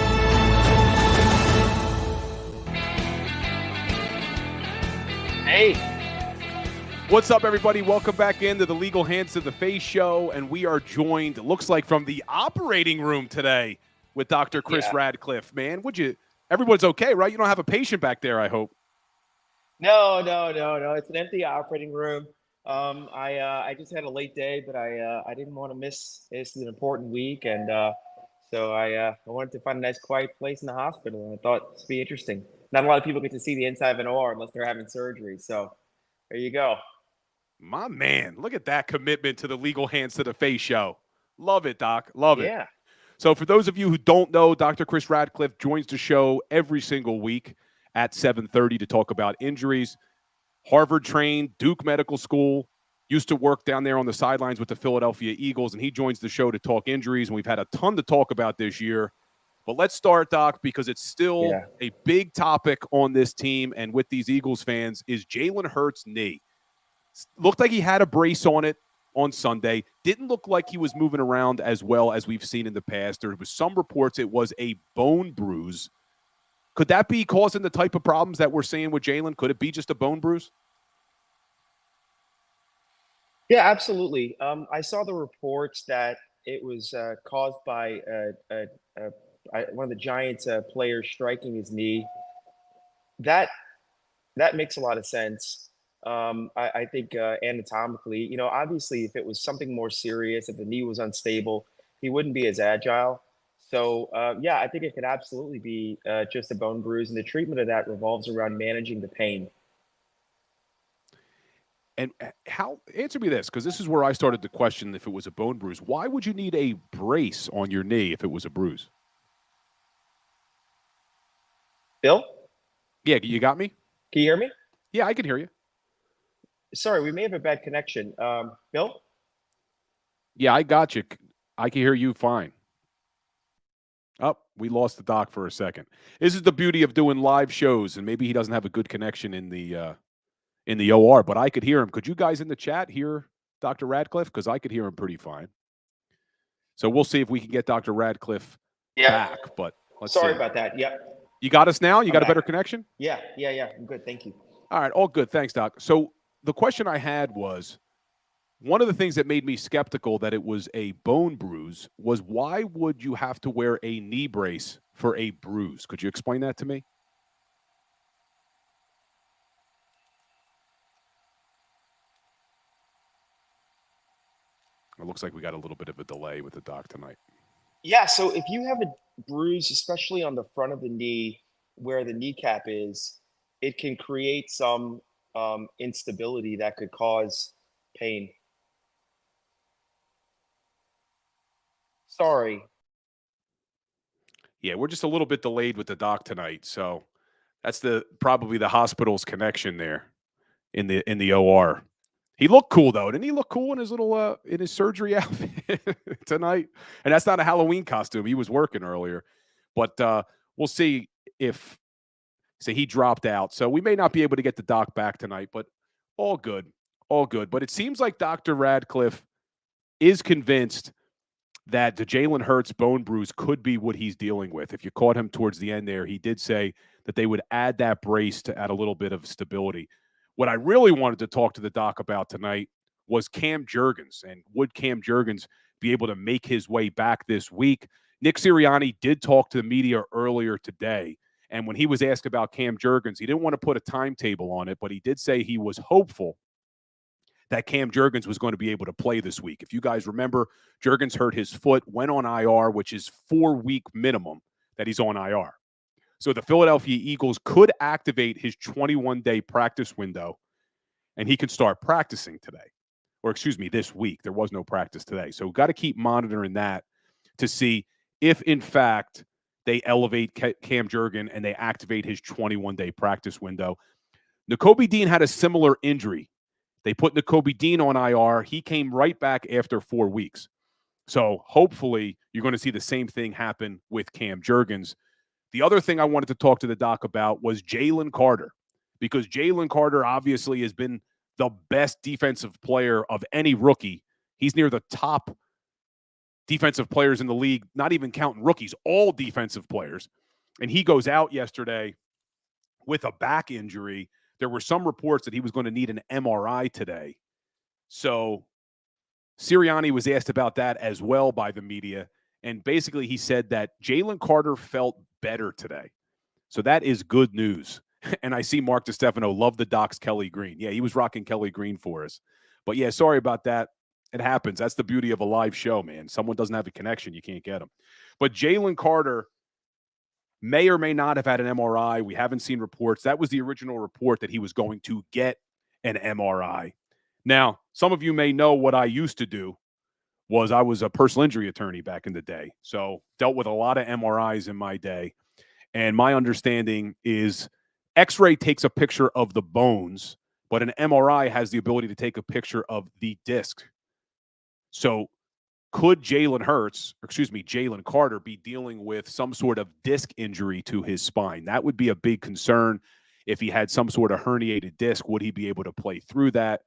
[SPEAKER 2] Hey, What's up, everybody? Welcome back into the Legal Hands to the Face show, and we are joined, it looks like, from the operating room today with Dr. Chris Radcliffe. Man, everyone's okay, right? You don't have a patient back there, I hope.
[SPEAKER 21] No. It's an empty operating room. I just had a late day, but I didn't want to miss. This is an important week, and so I wanted to find a nice, quiet place in the hospital, and I thought this would be interesting. Not a lot of people get to see the inside of an OR unless they're having surgery. So there you go.
[SPEAKER 2] My man, look at that commitment to the Legal Hands to the Face show. Love it, Doc. Love it.
[SPEAKER 21] Yeah.
[SPEAKER 2] So for those of you who don't know, Dr. Chris Radcliffe joins the show every single week at 7:30 to talk about injuries. Harvard trained, Duke Medical School, used to work down there on the sidelines with the Philadelphia Eagles, and he joins the show to talk injuries, and we've had a ton to talk about this year. But let's start, Doc, because it's still a big topic on this team and with these Eagles fans is Jalen Hurts' knee. Looked like he had a brace on it on Sunday. Didn't look like he was moving around as well as we've seen in the past. There was some reports it was a bone bruise. Could that be causing the type of problems that we're seeing with Jalen? Could it be just a bone bruise?
[SPEAKER 21] Yeah, absolutely. I saw the reports that it was caused by one of the Giants players striking his knee. That makes a lot of sense. I think anatomically, obviously if it was something more serious, if the knee was unstable, he wouldn't be as agile. So, I think it could absolutely be just a bone bruise, and the treatment of that revolves around managing the pain.
[SPEAKER 2] And answer me this, because this is where I started to question if it was a bone bruise. Why would you need a brace on your knee if it was a bruise?
[SPEAKER 21] Bill?
[SPEAKER 2] Yeah, you got me?
[SPEAKER 21] Can you hear me?
[SPEAKER 2] Yeah, I can hear you.
[SPEAKER 21] Sorry, we may have a bad connection. Bill?
[SPEAKER 2] Yeah, I got you. I can hear you fine. Oh, we lost the doc for a second. This is the beauty of doing live shows, and maybe he doesn't have a good connection in the OR, but I could hear him. Could you guys in the chat hear Dr. Radcliffe? Because I could hear him pretty fine. So we'll see if we can get Dr. Radcliffe back. But let's
[SPEAKER 21] Sorry
[SPEAKER 2] see.
[SPEAKER 21] about that. Yep.
[SPEAKER 2] You got us now? You got
[SPEAKER 21] back.
[SPEAKER 2] a better connection?
[SPEAKER 21] Yeah. I'm good. Thank you.
[SPEAKER 2] All right, all good. Thanks, Doc. So the question I had was, one of the things that made me skeptical that it was a bone bruise was why would you have to wear a knee brace for a bruise? Could you explain that to me? It looks like we got a little bit of a delay with the doc tonight.
[SPEAKER 21] Yeah, so if you have a bruise, especially on the front of the knee where the kneecap is, it can create some instability that could cause pain. Sorry.
[SPEAKER 2] Yeah, we're just a little bit delayed with the doc tonight, so that's probably the hospital's connection there in the OR. He looked cool though. Didn't he look cool in his little in his surgery outfit tonight? And that's not a Halloween costume. He was working earlier. But we'll see if he dropped out. So we may not be able to get the doc back tonight, but all good. All good. But it seems like Dr. Radcliffe is convinced that the Jalen Hurts bone bruise could be what he's dealing with. If you caught him towards the end there, he did say that they would add that brace to add a little bit of stability. What I really wanted to talk to the doc about tonight was Cam Jurgens, and would Cam Jurgens be able to make his way back this week? Nick Sirianni did talk to the media earlier today, and when he was asked about Cam Jurgens, he didn't want to put a timetable on it, but he did say he was hopeful that Cam Jurgens was going to be able to play this week. If you guys remember, Jurgens hurt his foot, went on IR, which is 4-week minimum that he's on IR. So the Philadelphia Eagles could activate his 21-day practice window, and he can start practicing today. Or this week. There was no practice today. So we've got to keep monitoring that to see if, in fact, they elevate Cam Jurgens and they activate his 21-day practice window. Nakobe Dean had a similar injury. They put Nakobe Dean on IR. He came right back after 4 weeks. So hopefully you're going to see the same thing happen with Cam Jurgens. The other thing I wanted to talk to the doc about was Jalen Carter, because Jalen Carter obviously has been the best defensive player of any rookie. He's near the top defensive players in the league, not even counting rookies, all defensive players. And he goes out yesterday with a back injury. there were some reports that he was going to need an MRI today. So Sirianni was asked about that as well by the media. And basically he said that Jalen Carter felt better today. So that is good news. And I see Mark DiStefano love the Doc's Kelly Green. Yeah, he was rocking Kelly Green for us. But yeah, sorry about that. It happens. That's the beauty of a live show, man. Someone doesn't have a connection, you can't get them. But Jalen Carter may or may not have had an MRI. We haven't seen reports. That was the original report that he was going to get an MRI. Now, some of you may know what I used to do was I was a personal injury attorney back in the day. So dealt with a lot of MRIs in my day. And my understanding is X-ray takes a picture of the bones, but an MRI has the ability to take a picture of the disc. So could Jalen Carter be dealing with some sort of disc injury to his spine? That would be a big concern. If he had some sort of herniated disc, would he be able to play through that?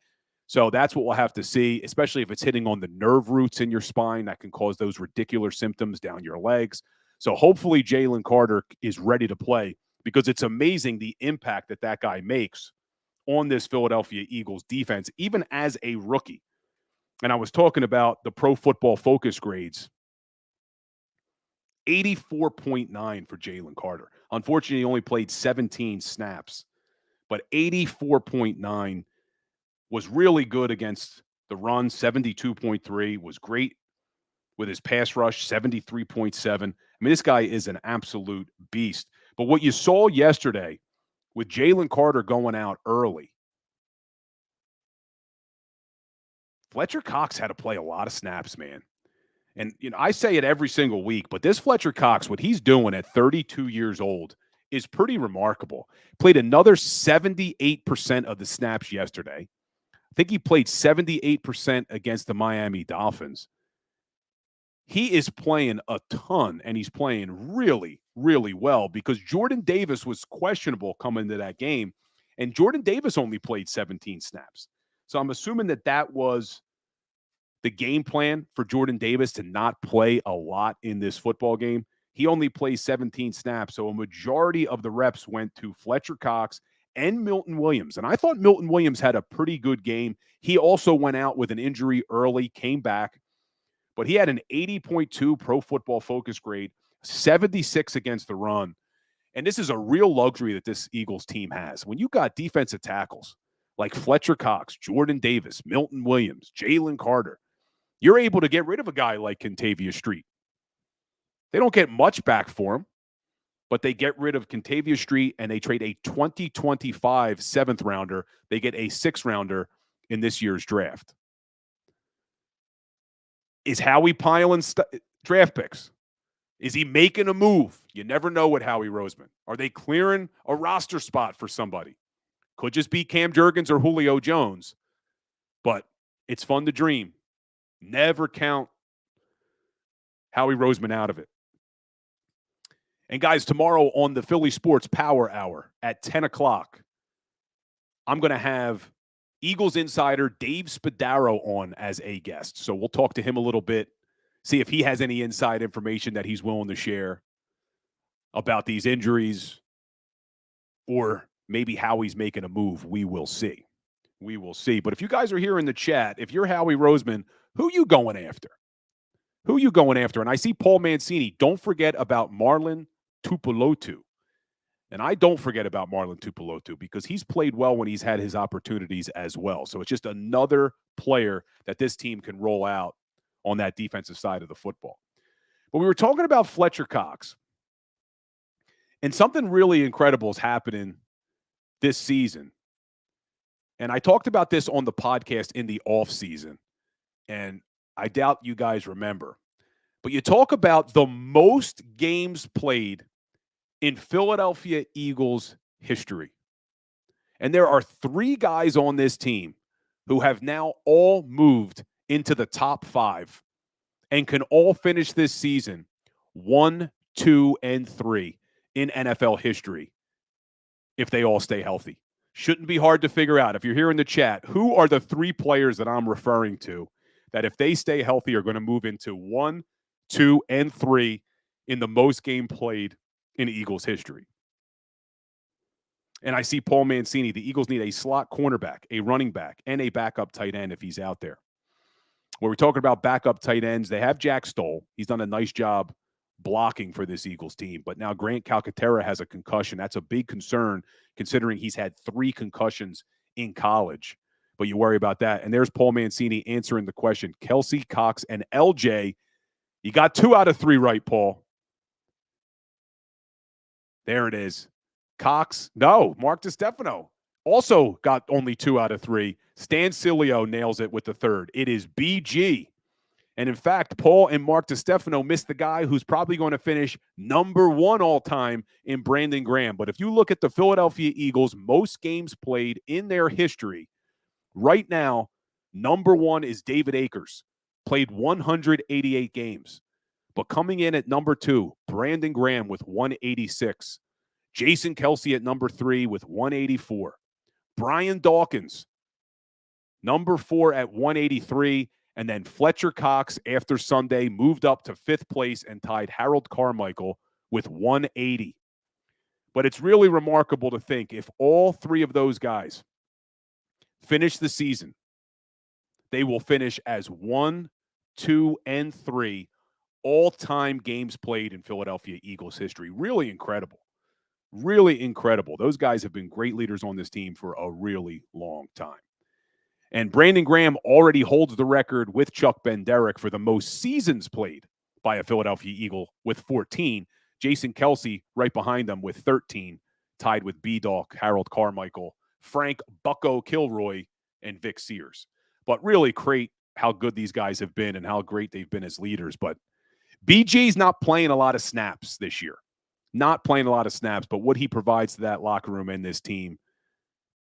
[SPEAKER 2] So that's what we'll have to see, especially if it's hitting on the nerve roots in your spine. That can cause those ridiculous symptoms down your legs. So hopefully Jalen Carter is ready to play, because it's amazing the impact that guy makes on this Philadelphia Eagles defense, even as a rookie. And I was talking about the Pro Football Focus grades. 84.9 for Jalen Carter. Unfortunately, he only played 17 snaps, but 84.9 was really good against the run. 72.3 was great with his pass rush, 73.7. I mean, this guy is an absolute beast. But what you saw yesterday with Jalen Carter going out early, Fletcher Cox had to play a lot of snaps, man. And, I say it every single week, but this Fletcher Cox, what he's doing at 32 years old is pretty remarkable. Played another 78% of the snaps yesterday. I think he played 78% against the Miami Dolphins. He is playing a ton, and he's playing really, really well, because Jordan Davis was questionable coming into that game, and Jordan Davis only played 17 snaps. So I'm assuming that was the game plan for Jordan Davis to not play a lot in this football game. He only plays 17 snaps, so a majority of the reps went to Fletcher Cox and Milton Williams. And I thought Milton Williams had a pretty good game. He also went out with an injury early, came back, but he had an 80.2 Pro Football Focus grade, 76 against the run. And this is a real luxury that this Eagles team has. When you got defensive tackles like Fletcher Cox, Jordan Davis, Milton Williams, Jalen Carter, you're able to get rid of a guy like Kentavious Street. They don't get much back for him, but they get rid of Kentavious Street, and they trade a 2025 seventh rounder. They get a sixth rounder in this year's draft. Is Howie piling draft picks? Is he making a move? You never know with Howie Roseman. Are they clearing a roster spot for somebody? Could just be Cam Jurgens or Julio Jones, but it's fun to dream. Never count Howie Roseman out of it. And guys, tomorrow on the Philly Sports Power Hour at 10 o'clock, I'm going to have Eagles insider Dave Spadaro on as a guest. So we'll talk to him a little bit, see if he has any inside information that he's willing to share about these injuries, or maybe how he's making a move. We will see. We will see. But if you guys are here in the chat, if you're Howie Roseman, who you going after? Who you going after? And I see Paul Mancini. Don't forget about Marlon Tuipulotu. And I don't forget about Marlon Tuipulotu, because he's played well when he's had his opportunities as well. So it's just another player that this team can roll out on that defensive side of the football. But we were talking about Fletcher Cox. And something really incredible is happening this season. And I talked about this on the podcast in the offseason. And I doubt you guys remember. But you talk about the most games played in Philadelphia Eagles history. And there are 3 guys on this team who have now all moved into the top 5 and can all finish this season 1, 2, and 3 in NFL history if they all stay healthy. Shouldn't be hard to figure out. If you're here in the chat, who are the 3 players that I'm referring to that if they stay healthy are going to move into 1, 2, and 3 in the most game played in Eagles history? And I see Paul Mancini. The Eagles need a slot cornerback, a running back, and a backup tight end if he's out there. When we're talking about backup tight ends, they have Jack Stoll. He's done a nice job blocking for this Eagles team. But now Grant Calcaterra has a concussion. That's a big concern considering he's had 3 concussions in college. But you worry about that. And there's Paul Mancini answering the question. Kelsey, Cox, and LJ. You got 2 out of 3 right, Paul. There it is. Cox, no. Mark DiStefano also got only 2 out of 3. Stan Sileo nails it with the 3rd. It is BG. And in fact, Paul and Mark DiStefano missed the guy who's probably going to finish number 1 all time in Brandon Graham. But if you look at the Philadelphia Eagles, most games played in their history, right now, number 1 is David Akers, played 188 games. But coming in at number 2, Brandon Graham with 186. Jason Kelce at number 3 with 184. Brian Dawkins, number 4 at 183. And then Fletcher Cox, after Sunday, moved up to 5th place and tied Harold Carmichael with 180. But it's really remarkable to think if all 3 of those guys finish the season, they will finish as 1, 2, and 3 all-time games played in Philadelphia Eagles history. Really incredible. Really incredible. Those guys have been great leaders on this team for a really long time. And Brandon Graham already holds the record with Chuck Benderek for the most seasons played by a Philadelphia Eagle with 14. Jason Kelce right behind them with 13, tied with B-Dawk, Harold Carmichael, Frank Bucko Kilroy, and Vic Sears. But really great how good these guys have been and how great they've been as leaders. But BG's not playing a lot of snaps this year. Not playing a lot of snaps, but what he provides to that locker room and this team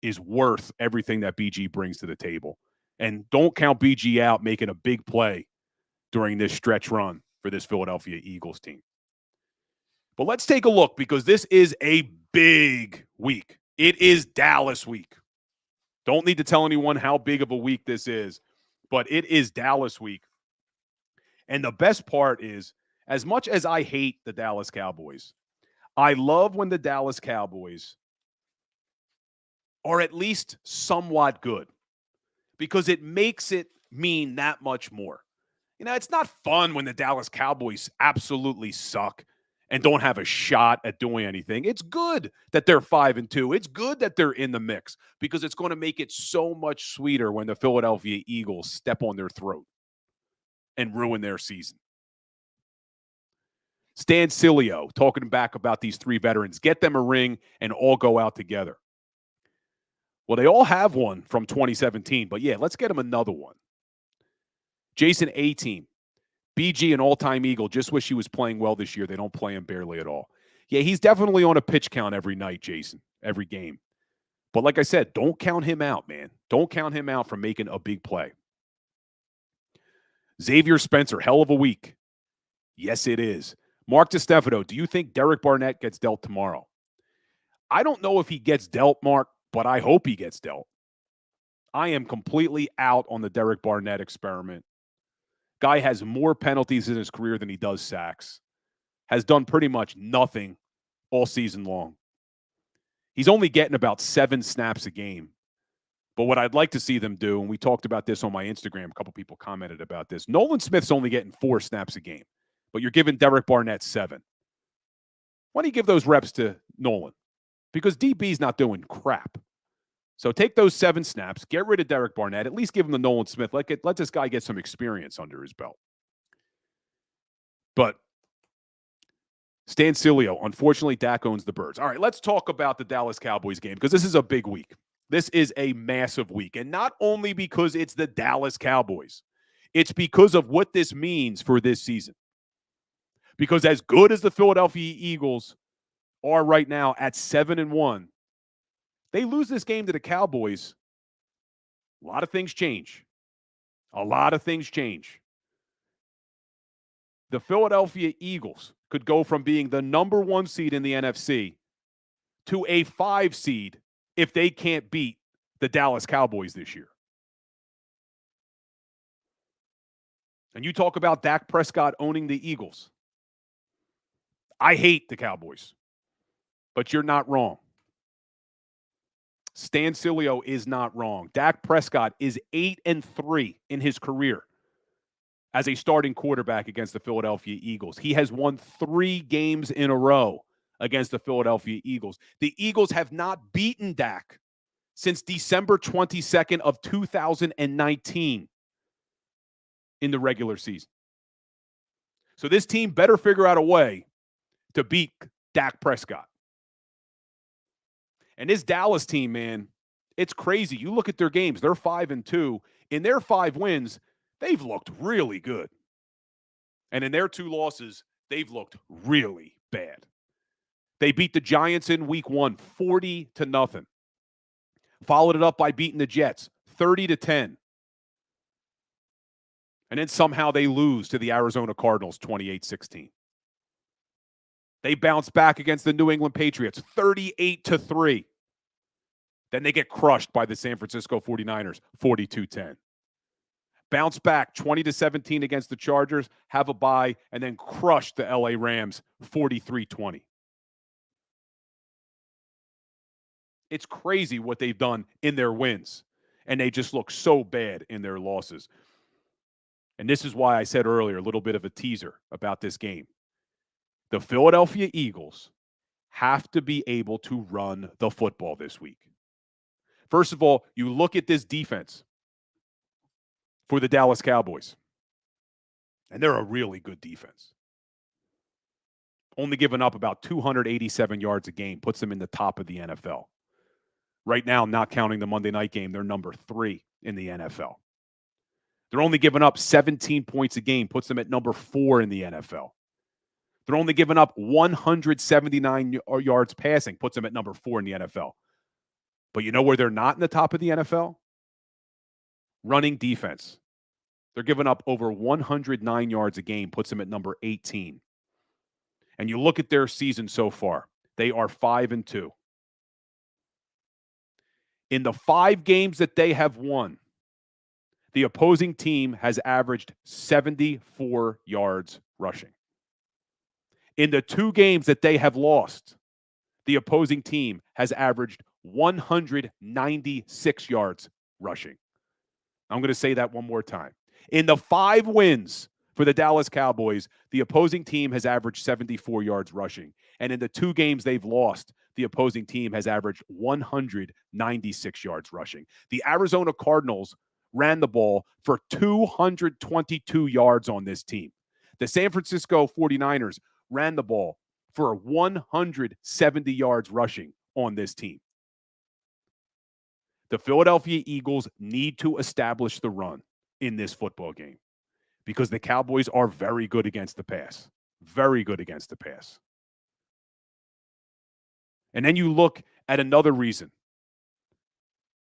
[SPEAKER 2] is worth everything that BG brings to the table. And don't count BG out making a big play during this stretch run for this Philadelphia Eagles team. But let's take a look because this is a big week. It is Dallas week. Don't need to tell anyone how big of a week this is, but it is Dallas week. And the best part is, as much as I hate the Dallas Cowboys, I love when the Dallas Cowboys are at least somewhat good because it makes it mean that much more. You know, it's not fun when the Dallas Cowboys absolutely suck and don't have a shot at doing anything. It's good that they're 5-2. It's good that they're in the mix because it's going to make it so much sweeter when the Philadelphia Eagles step on their throat and ruin their season. Stan Sileo talking back about these 3 veterans. Get them a ring and all go out together. Well, they all have one from 2017, but yeah, let's get them another one. Jason A-Team. BG, an all-time Eagle. Just wish he was playing well this year. They don't play him barely at all. Yeah, he's definitely on a pitch count every night, Jason, every game. But like I said, don't count him out, man. Don't count him out from making a big play. Xavier Spencer, hell of a week. Yes, it is. Mark DiStefano, do you think Derek Barnett gets dealt tomorrow? I don't know if he gets dealt, Mark, but I hope he gets dealt. I am completely out on the Derek Barnett experiment. Guy has more penalties in his career than he does sacks. Has done pretty much nothing all season long. He's only getting about 7 snaps a game. But what I'd like to see them do, and we talked about this on my Instagram, a couple people commented about this. Nolan Smith's only getting 4 snaps a game, but you're giving Derek Barnett 7. Why don't you give those reps to Nolan? Because DB's not doing crap. So take those 7 snaps, get rid of Derek Barnett, at least give him to Nolan Smith. Let this guy get some experience under his belt. But Stan Sileo, unfortunately, Dak owns the Birds. All right, let's talk about the Dallas Cowboys game because this is a big week. This is a massive week. And not only because it's the Dallas Cowboys, it's because of what this means for this season. Because as good as the Philadelphia Eagles are right now at 7-1, they lose this game to the Cowboys, a lot of things change. A lot of things change. The Philadelphia Eagles could go from being the number 1 seed in the NFC to a 5 seed if they can't beat the Dallas Cowboys this year. And you talk about Dak Prescott owning the Eagles. I hate the Cowboys, but you're not wrong. Stan Sileo is not wrong. Dak Prescott is 8-3 in his career as a starting quarterback against the Philadelphia Eagles. He has won 3 games in a row against the Philadelphia Eagles. The Eagles have not beaten Dak since December 22nd of 2019 in the regular season. So this team better figure out a way to beat Dak Prescott. And this Dallas team, man, it's crazy. You look at their games, they're 5-2. In their 5 wins, they've looked really good. And in their 2 losses, they've looked really bad. They beat the Giants in week 1, 40-0. Followed it up by beating the Jets, 30-10. And then somehow they lose to the Arizona Cardinals, 28-16. They bounce back against the New England Patriots, 38-3. Then they get crushed by the San Francisco 49ers, 42-10. Bounce back 20-17 against the Chargers, have a bye, and then crush the LA Rams, 43-20. It's crazy what they've done in their wins, and they just look so bad in their losses. And this is why I said earlier, a little bit of a teaser about this game. The Philadelphia Eagles have to be able to run the football this week. First of all, you look at this defense for the Dallas Cowboys, and they're a really good defense. Only giving up about 287 yards a game, puts them in the top of the NFL. Right now, not counting the Monday night game, they're number 3 in the NFL. They're only giving up 17 points a game, puts them at number 4 in the NFL. They're only giving up 179 yards passing, puts them at number 4 in the NFL. But you know where they're not in the top of the NFL? Running defense. They're giving up over 109 yards a game, puts them at number 18. And you look at their season so far, they are 5-2. In the 5 games that they have won, the opposing team has averaged 74 yards rushing. In the 2 games that they have lost, the opposing team has averaged 196 yards rushing. I'm going to say that one more time. In the 5 wins for the Dallas Cowboys, the opposing team has averaged 74 yards rushing. And in the 2 games they've lost, the opposing team has averaged 196 yards rushing. The Arizona Cardinals ran the ball for 222 yards on this team. The San Francisco 49ers ran the ball for 170 yards rushing on this team. The Philadelphia Eagles need to establish the run in this football game because the Cowboys are very good against the pass. Very good against the pass. And then you look at another reason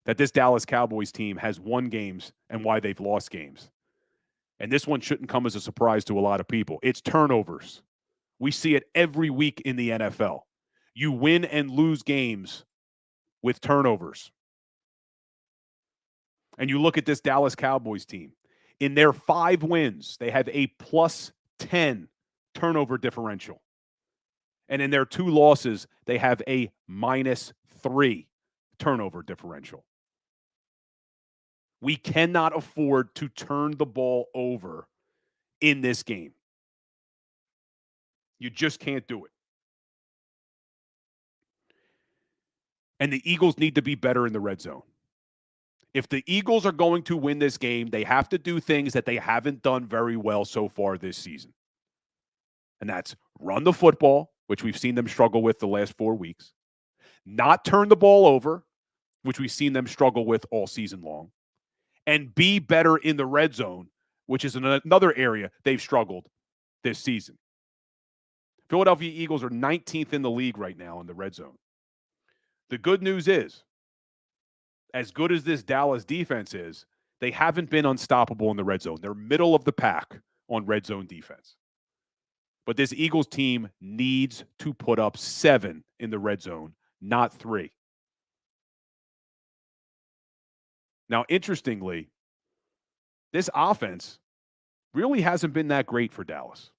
[SPEAKER 2] that this Dallas Cowboys team has won games and why they've lost games. And this one shouldn't come as a surprise to a lot of people. It's turnovers. We see it every week in the NFL. You win and lose games with turnovers. And you look at this Dallas Cowboys team. In their 5 wins, they have a +10 turnover differential. And in their 2 losses, they have a -3 turnover differential. We cannot afford to turn the ball over in this game. You just can't do it. And the Eagles need to be better in the red zone. If the Eagles are going to win this game, they have to do things that they haven't done very well so far this season. And that's run the football, which we've seen them struggle with the last 4 weeks. Not turn the ball over, which we've seen them struggle with all season long. And be better in the red zone, which is another area they've struggled this season. Philadelphia Eagles are 19th in the league right now in the red zone. The good news is, as good as this Dallas defense is, they haven't been unstoppable in the red zone. They're middle of the pack on red zone defense. But this Eagles team needs to put up 7 in the red zone, not 3. Now, interestingly, this offense really hasn't been that great for Dallas.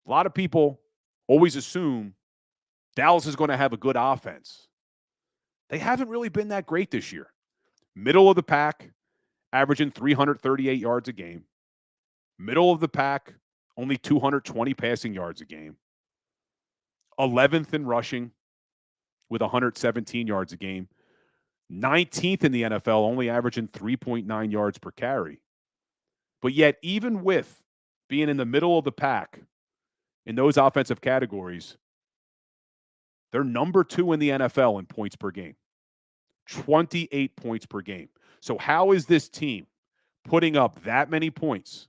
[SPEAKER 2] A lot of people always assume Dallas is going to have a good offense. They haven't really been that great this year. Middle of the pack, averaging 338 yards a game. Middle of the pack, only 220 passing yards a game. 11th in rushing with 117 yards a game. 19th in the NFL, only averaging 3.9 yards per carry. But yet, even with being in the middle of the pack in those offensive categories, they're number 2 in the NFL in points per game. 28 points per game. So how is this team putting up that many points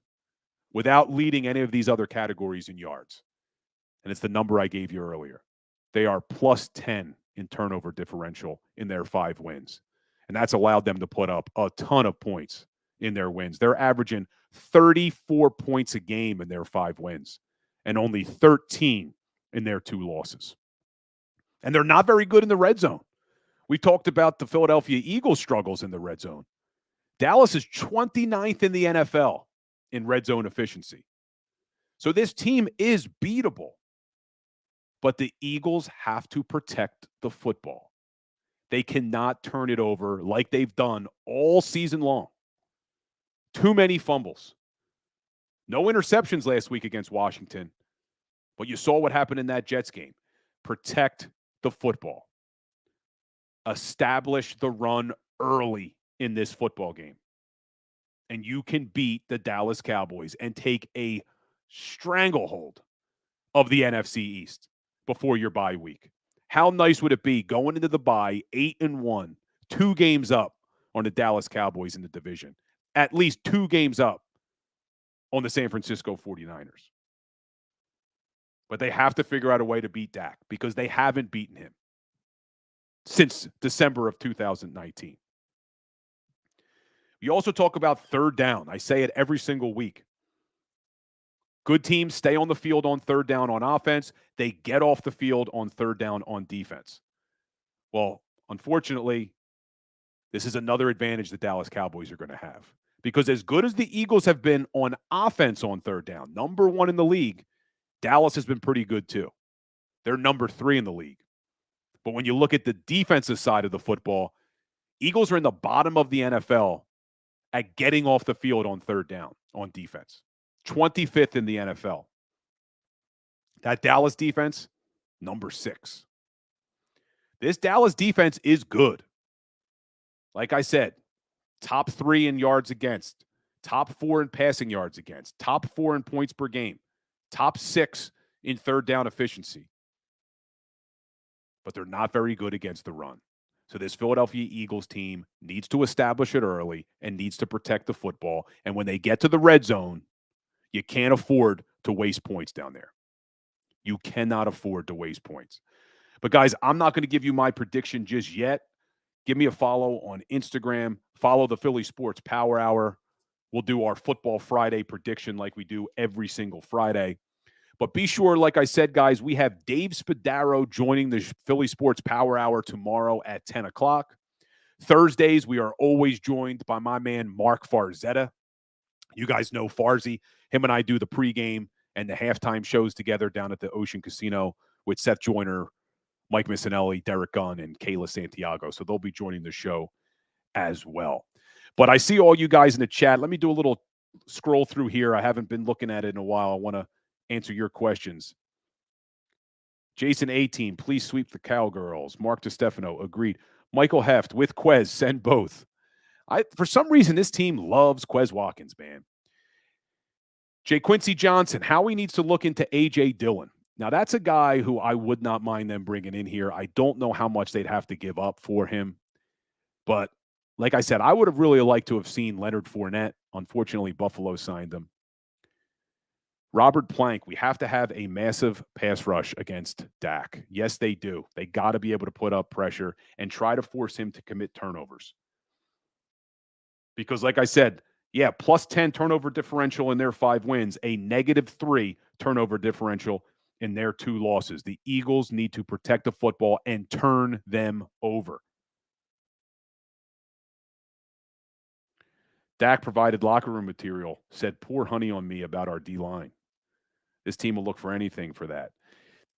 [SPEAKER 2] without leading any of these other categories in yards? And it's the number I gave you earlier. They are plus 10 in turnover differential in their 5 wins. And that's allowed them to put up a ton of points in their wins. They're averaging 34 points a game in their 5 wins and only 13 in their 2 losses. And they're not very good in the red zone. We talked about the Philadelphia Eagles' struggles in the red zone. Dallas is 29th in the NFL in red zone efficiency. So this team is beatable. But the Eagles have to protect the football. They cannot turn it over like they've done all season long. Too many fumbles. No interceptions last week against Washington. But you saw what happened in that Jets game. Protect the football. Establish the run early in this football game. And you can beat the Dallas Cowboys and take a stranglehold of the NFC East before your bye week. How nice would it be going into the bye 8-1, 2 games up on the Dallas Cowboys in the division, at least 2 games up on the San Francisco 49ers. But they have to figure out a way to beat Dak because they haven't beaten him since December of 2019. We also talk about third down. I say it every single week. Good teams stay on the field on third down on offense. They get off the field on third down on defense. Well, unfortunately, this is another advantage the Dallas Cowboys are going to have. Because as good as the Eagles have been on offense on third down, number 1 in the league, Dallas has been pretty good too. They're number 3 in the league. But when you look at the defensive side of the football, Eagles are in the bottom of the NFL at getting off the field on third down on defense. 25th in the NFL. That Dallas defense, number 6. This Dallas defense is good. Like I said, top 3 in yards against, top 4 in passing yards against, top 4 in points per game, top 6 in third down efficiency. But they're not very good against the run. So this Philadelphia Eagles team needs to establish it early and needs to protect the football. And when they get to the red zone, you can't afford to waste points down there. You cannot afford to waste points. But guys, I'm not going to give you my prediction just yet. Give me a follow on Instagram. Follow the Philly Sports Power Hour. We'll do our Football Friday prediction like we do every single Friday. But be sure, like I said, guys, we have Dave Spadaro joining the Philly Sports Power Hour tomorrow at 10 o'clock. Thursdays, we are always joined by my man, Mark Farzetta. You guys know Farzy. Him and I do the pregame and the halftime shows together down at the Ocean Casino with Seth Joyner, Mike Missinelli, Derek Gunn, and Kayla Santiago. So they'll be joining the show as well. But I see all you guys in the chat. Let me do a little scroll through here. I haven't been looking at it in a while. I want to answer your questions. Jason A-Team, please sweep the Cowgirls. Mark DiStefano, agreed. Michael Heft, with Quez, send both. For some reason, this team loves Quez Watkins, man. Jay Quincy Johnson, Howie needs to look into A.J. Dillon. Now, that's a guy who I would not mind them bringing in here. I don't know how much they'd have to give up for him. But like I said, I would have really liked to have seen Leonard Fournette. Unfortunately, Buffalo signed him. Robert Plank, we have to have a massive pass rush against Dak. Yes, they do. They got to be able to put up pressure and try to force him to commit turnovers. Because like I said, yeah, plus 10 turnover differential in their 5 wins, a -3 turnover differential in their 2 losses. The Eagles need to protect the football and turn them over. Dak provided locker room material, said poor honey on me about our D-line. This team will look for anything for that.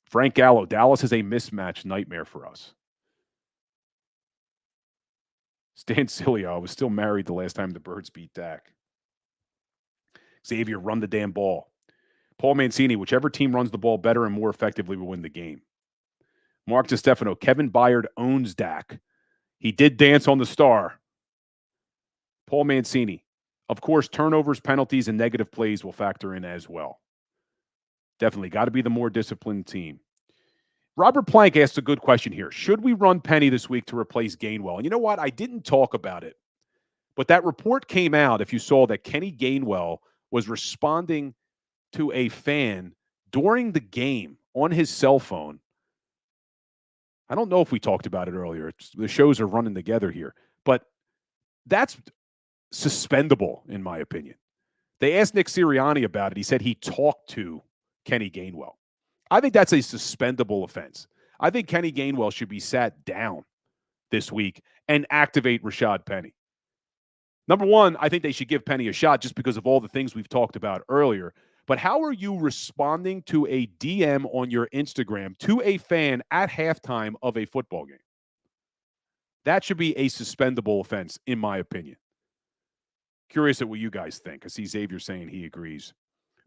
[SPEAKER 2] Frank Gallo, Dallas is a mismatch nightmare for us. Stan Silio, I was still married the last time the Birds beat Dak. Xavier, run the damn ball. Paul Mancini, whichever team runs the ball better and more effectively will win the game. Mark DiStefano, Kevin Byard owns Dak. He did dance on the star. Paul Mancini, of course, turnovers, penalties, and negative plays will factor in as well. Definitely got to be the more disciplined team. Robert Plank asked a good question here. Should we run Penny this week to replace Gainwell? And you know what? I didn't talk about it. But that report came out, if you saw, that Kenny Gainwell was responding to a fan during the game on his cell phone. I don't know if we talked about it earlier. The shows are running together here. But that's suspendable, in my opinion. They asked Nick Sirianni about it. He said he talked to Kenny Gainwell. I think that's a suspendable offense. I think Kenny Gainwell should be sat down this week and activate Rashad Penny. Number one, I think they should give Penny a shot just because of all the things we've talked about earlier. But how are you responding to a DM on your Instagram to a fan at halftime of a football game? That should be a suspendable offense, in my opinion. Curious at what you guys think. I see Xavier saying he agrees.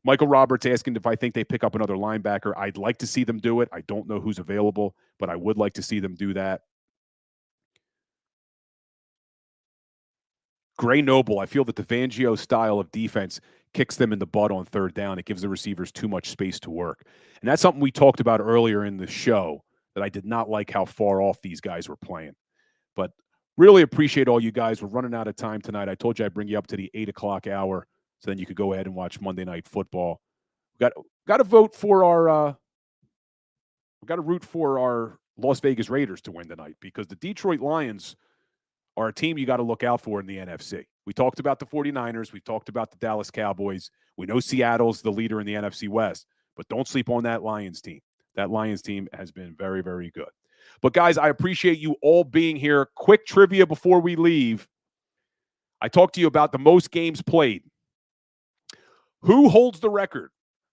[SPEAKER 2] Michael Roberts asking if I think they pick up another linebacker. I'd like to see them do it. I don't know who's available, but I would like to see them do that. Gray Noble, I feel that the Fangio style of defense kicks them in the butt on third down. It gives the receivers too much space to work. And that's something we talked about earlier in the show, that I did not like how far off these guys were playing. But really appreciate all you guys. We're running out of time tonight. I told you I'd bring you up to the 8 o'clock hour, so then you could go ahead and watch Monday Night Football. Got to vote for our we've got to root for our Las Vegas Raiders to win tonight, because the Detroit Lions are a team you got to look out for in the NFC. We talked about the 49ers. We talked about the Dallas Cowboys. We know Seattle's the leader in the NFC West, but don't sleep on that Lions team. That Lions team has been very, very good. But, guys, I appreciate you all being here. Quick trivia before we leave. I talked to you about the most games played. Who holds the record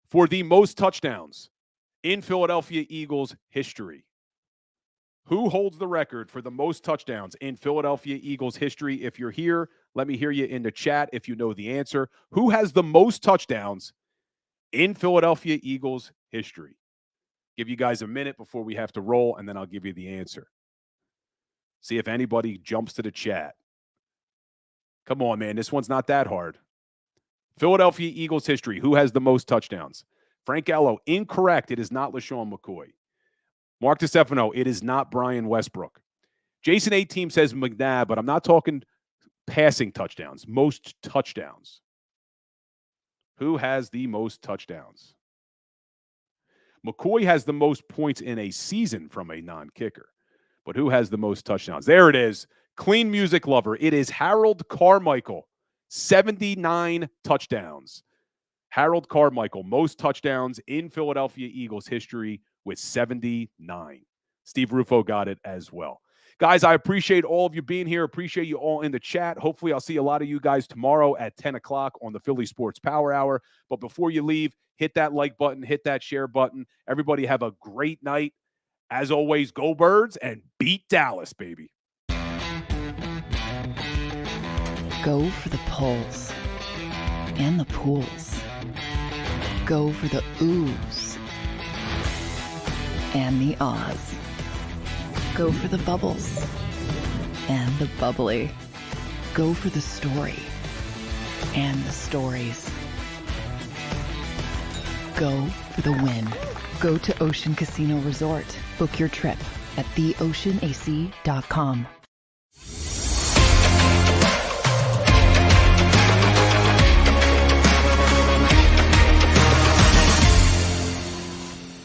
[SPEAKER 2] for the most touchdowns in Philadelphia Eagles history? Who holds the record for the most touchdowns in Philadelphia Eagles history? If you're here, let me hear you in the chat if you know the answer. Who has the most touchdowns in Philadelphia Eagles history? Give you guys a minute before we have to roll, and then I'll give you the answer. See if anybody jumps to the chat. Come on, man. This one's not that hard. Philadelphia Eagles history. Who has the most touchdowns? Frank Ello, incorrect. It is not LaShawn McCoy. Mark DiStefano, it is not Brian Westbrook. Jason A-Team says McNabb, but I'm not talking passing touchdowns. Most touchdowns. Who has the most touchdowns? McCoy has the most points in a season from a non-kicker. But who has the most touchdowns? There it is. Clean music lover. It is Harold Carmichael. 79 touchdowns. Harold Carmichael, most touchdowns in Philadelphia Eagles history with 79. Steve Rufo got it as well. Guys, I appreciate all of you being here. Appreciate you all in the chat. Hopefully, I'll see a lot of you guys tomorrow at 10 o'clock on the Philly Sports Power Hour. But before you leave, hit that like button, hit that share button. Everybody have a great night. As always, go Birds and beat Dallas, baby.
[SPEAKER 1] Go for the pulls and the pools. Go for the oohs and the ahs. Go for the bubbles and the bubbly. Go for the story and the stories. Go for the win. Go to Ocean Casino Resort. Book your trip at theoceanac.com.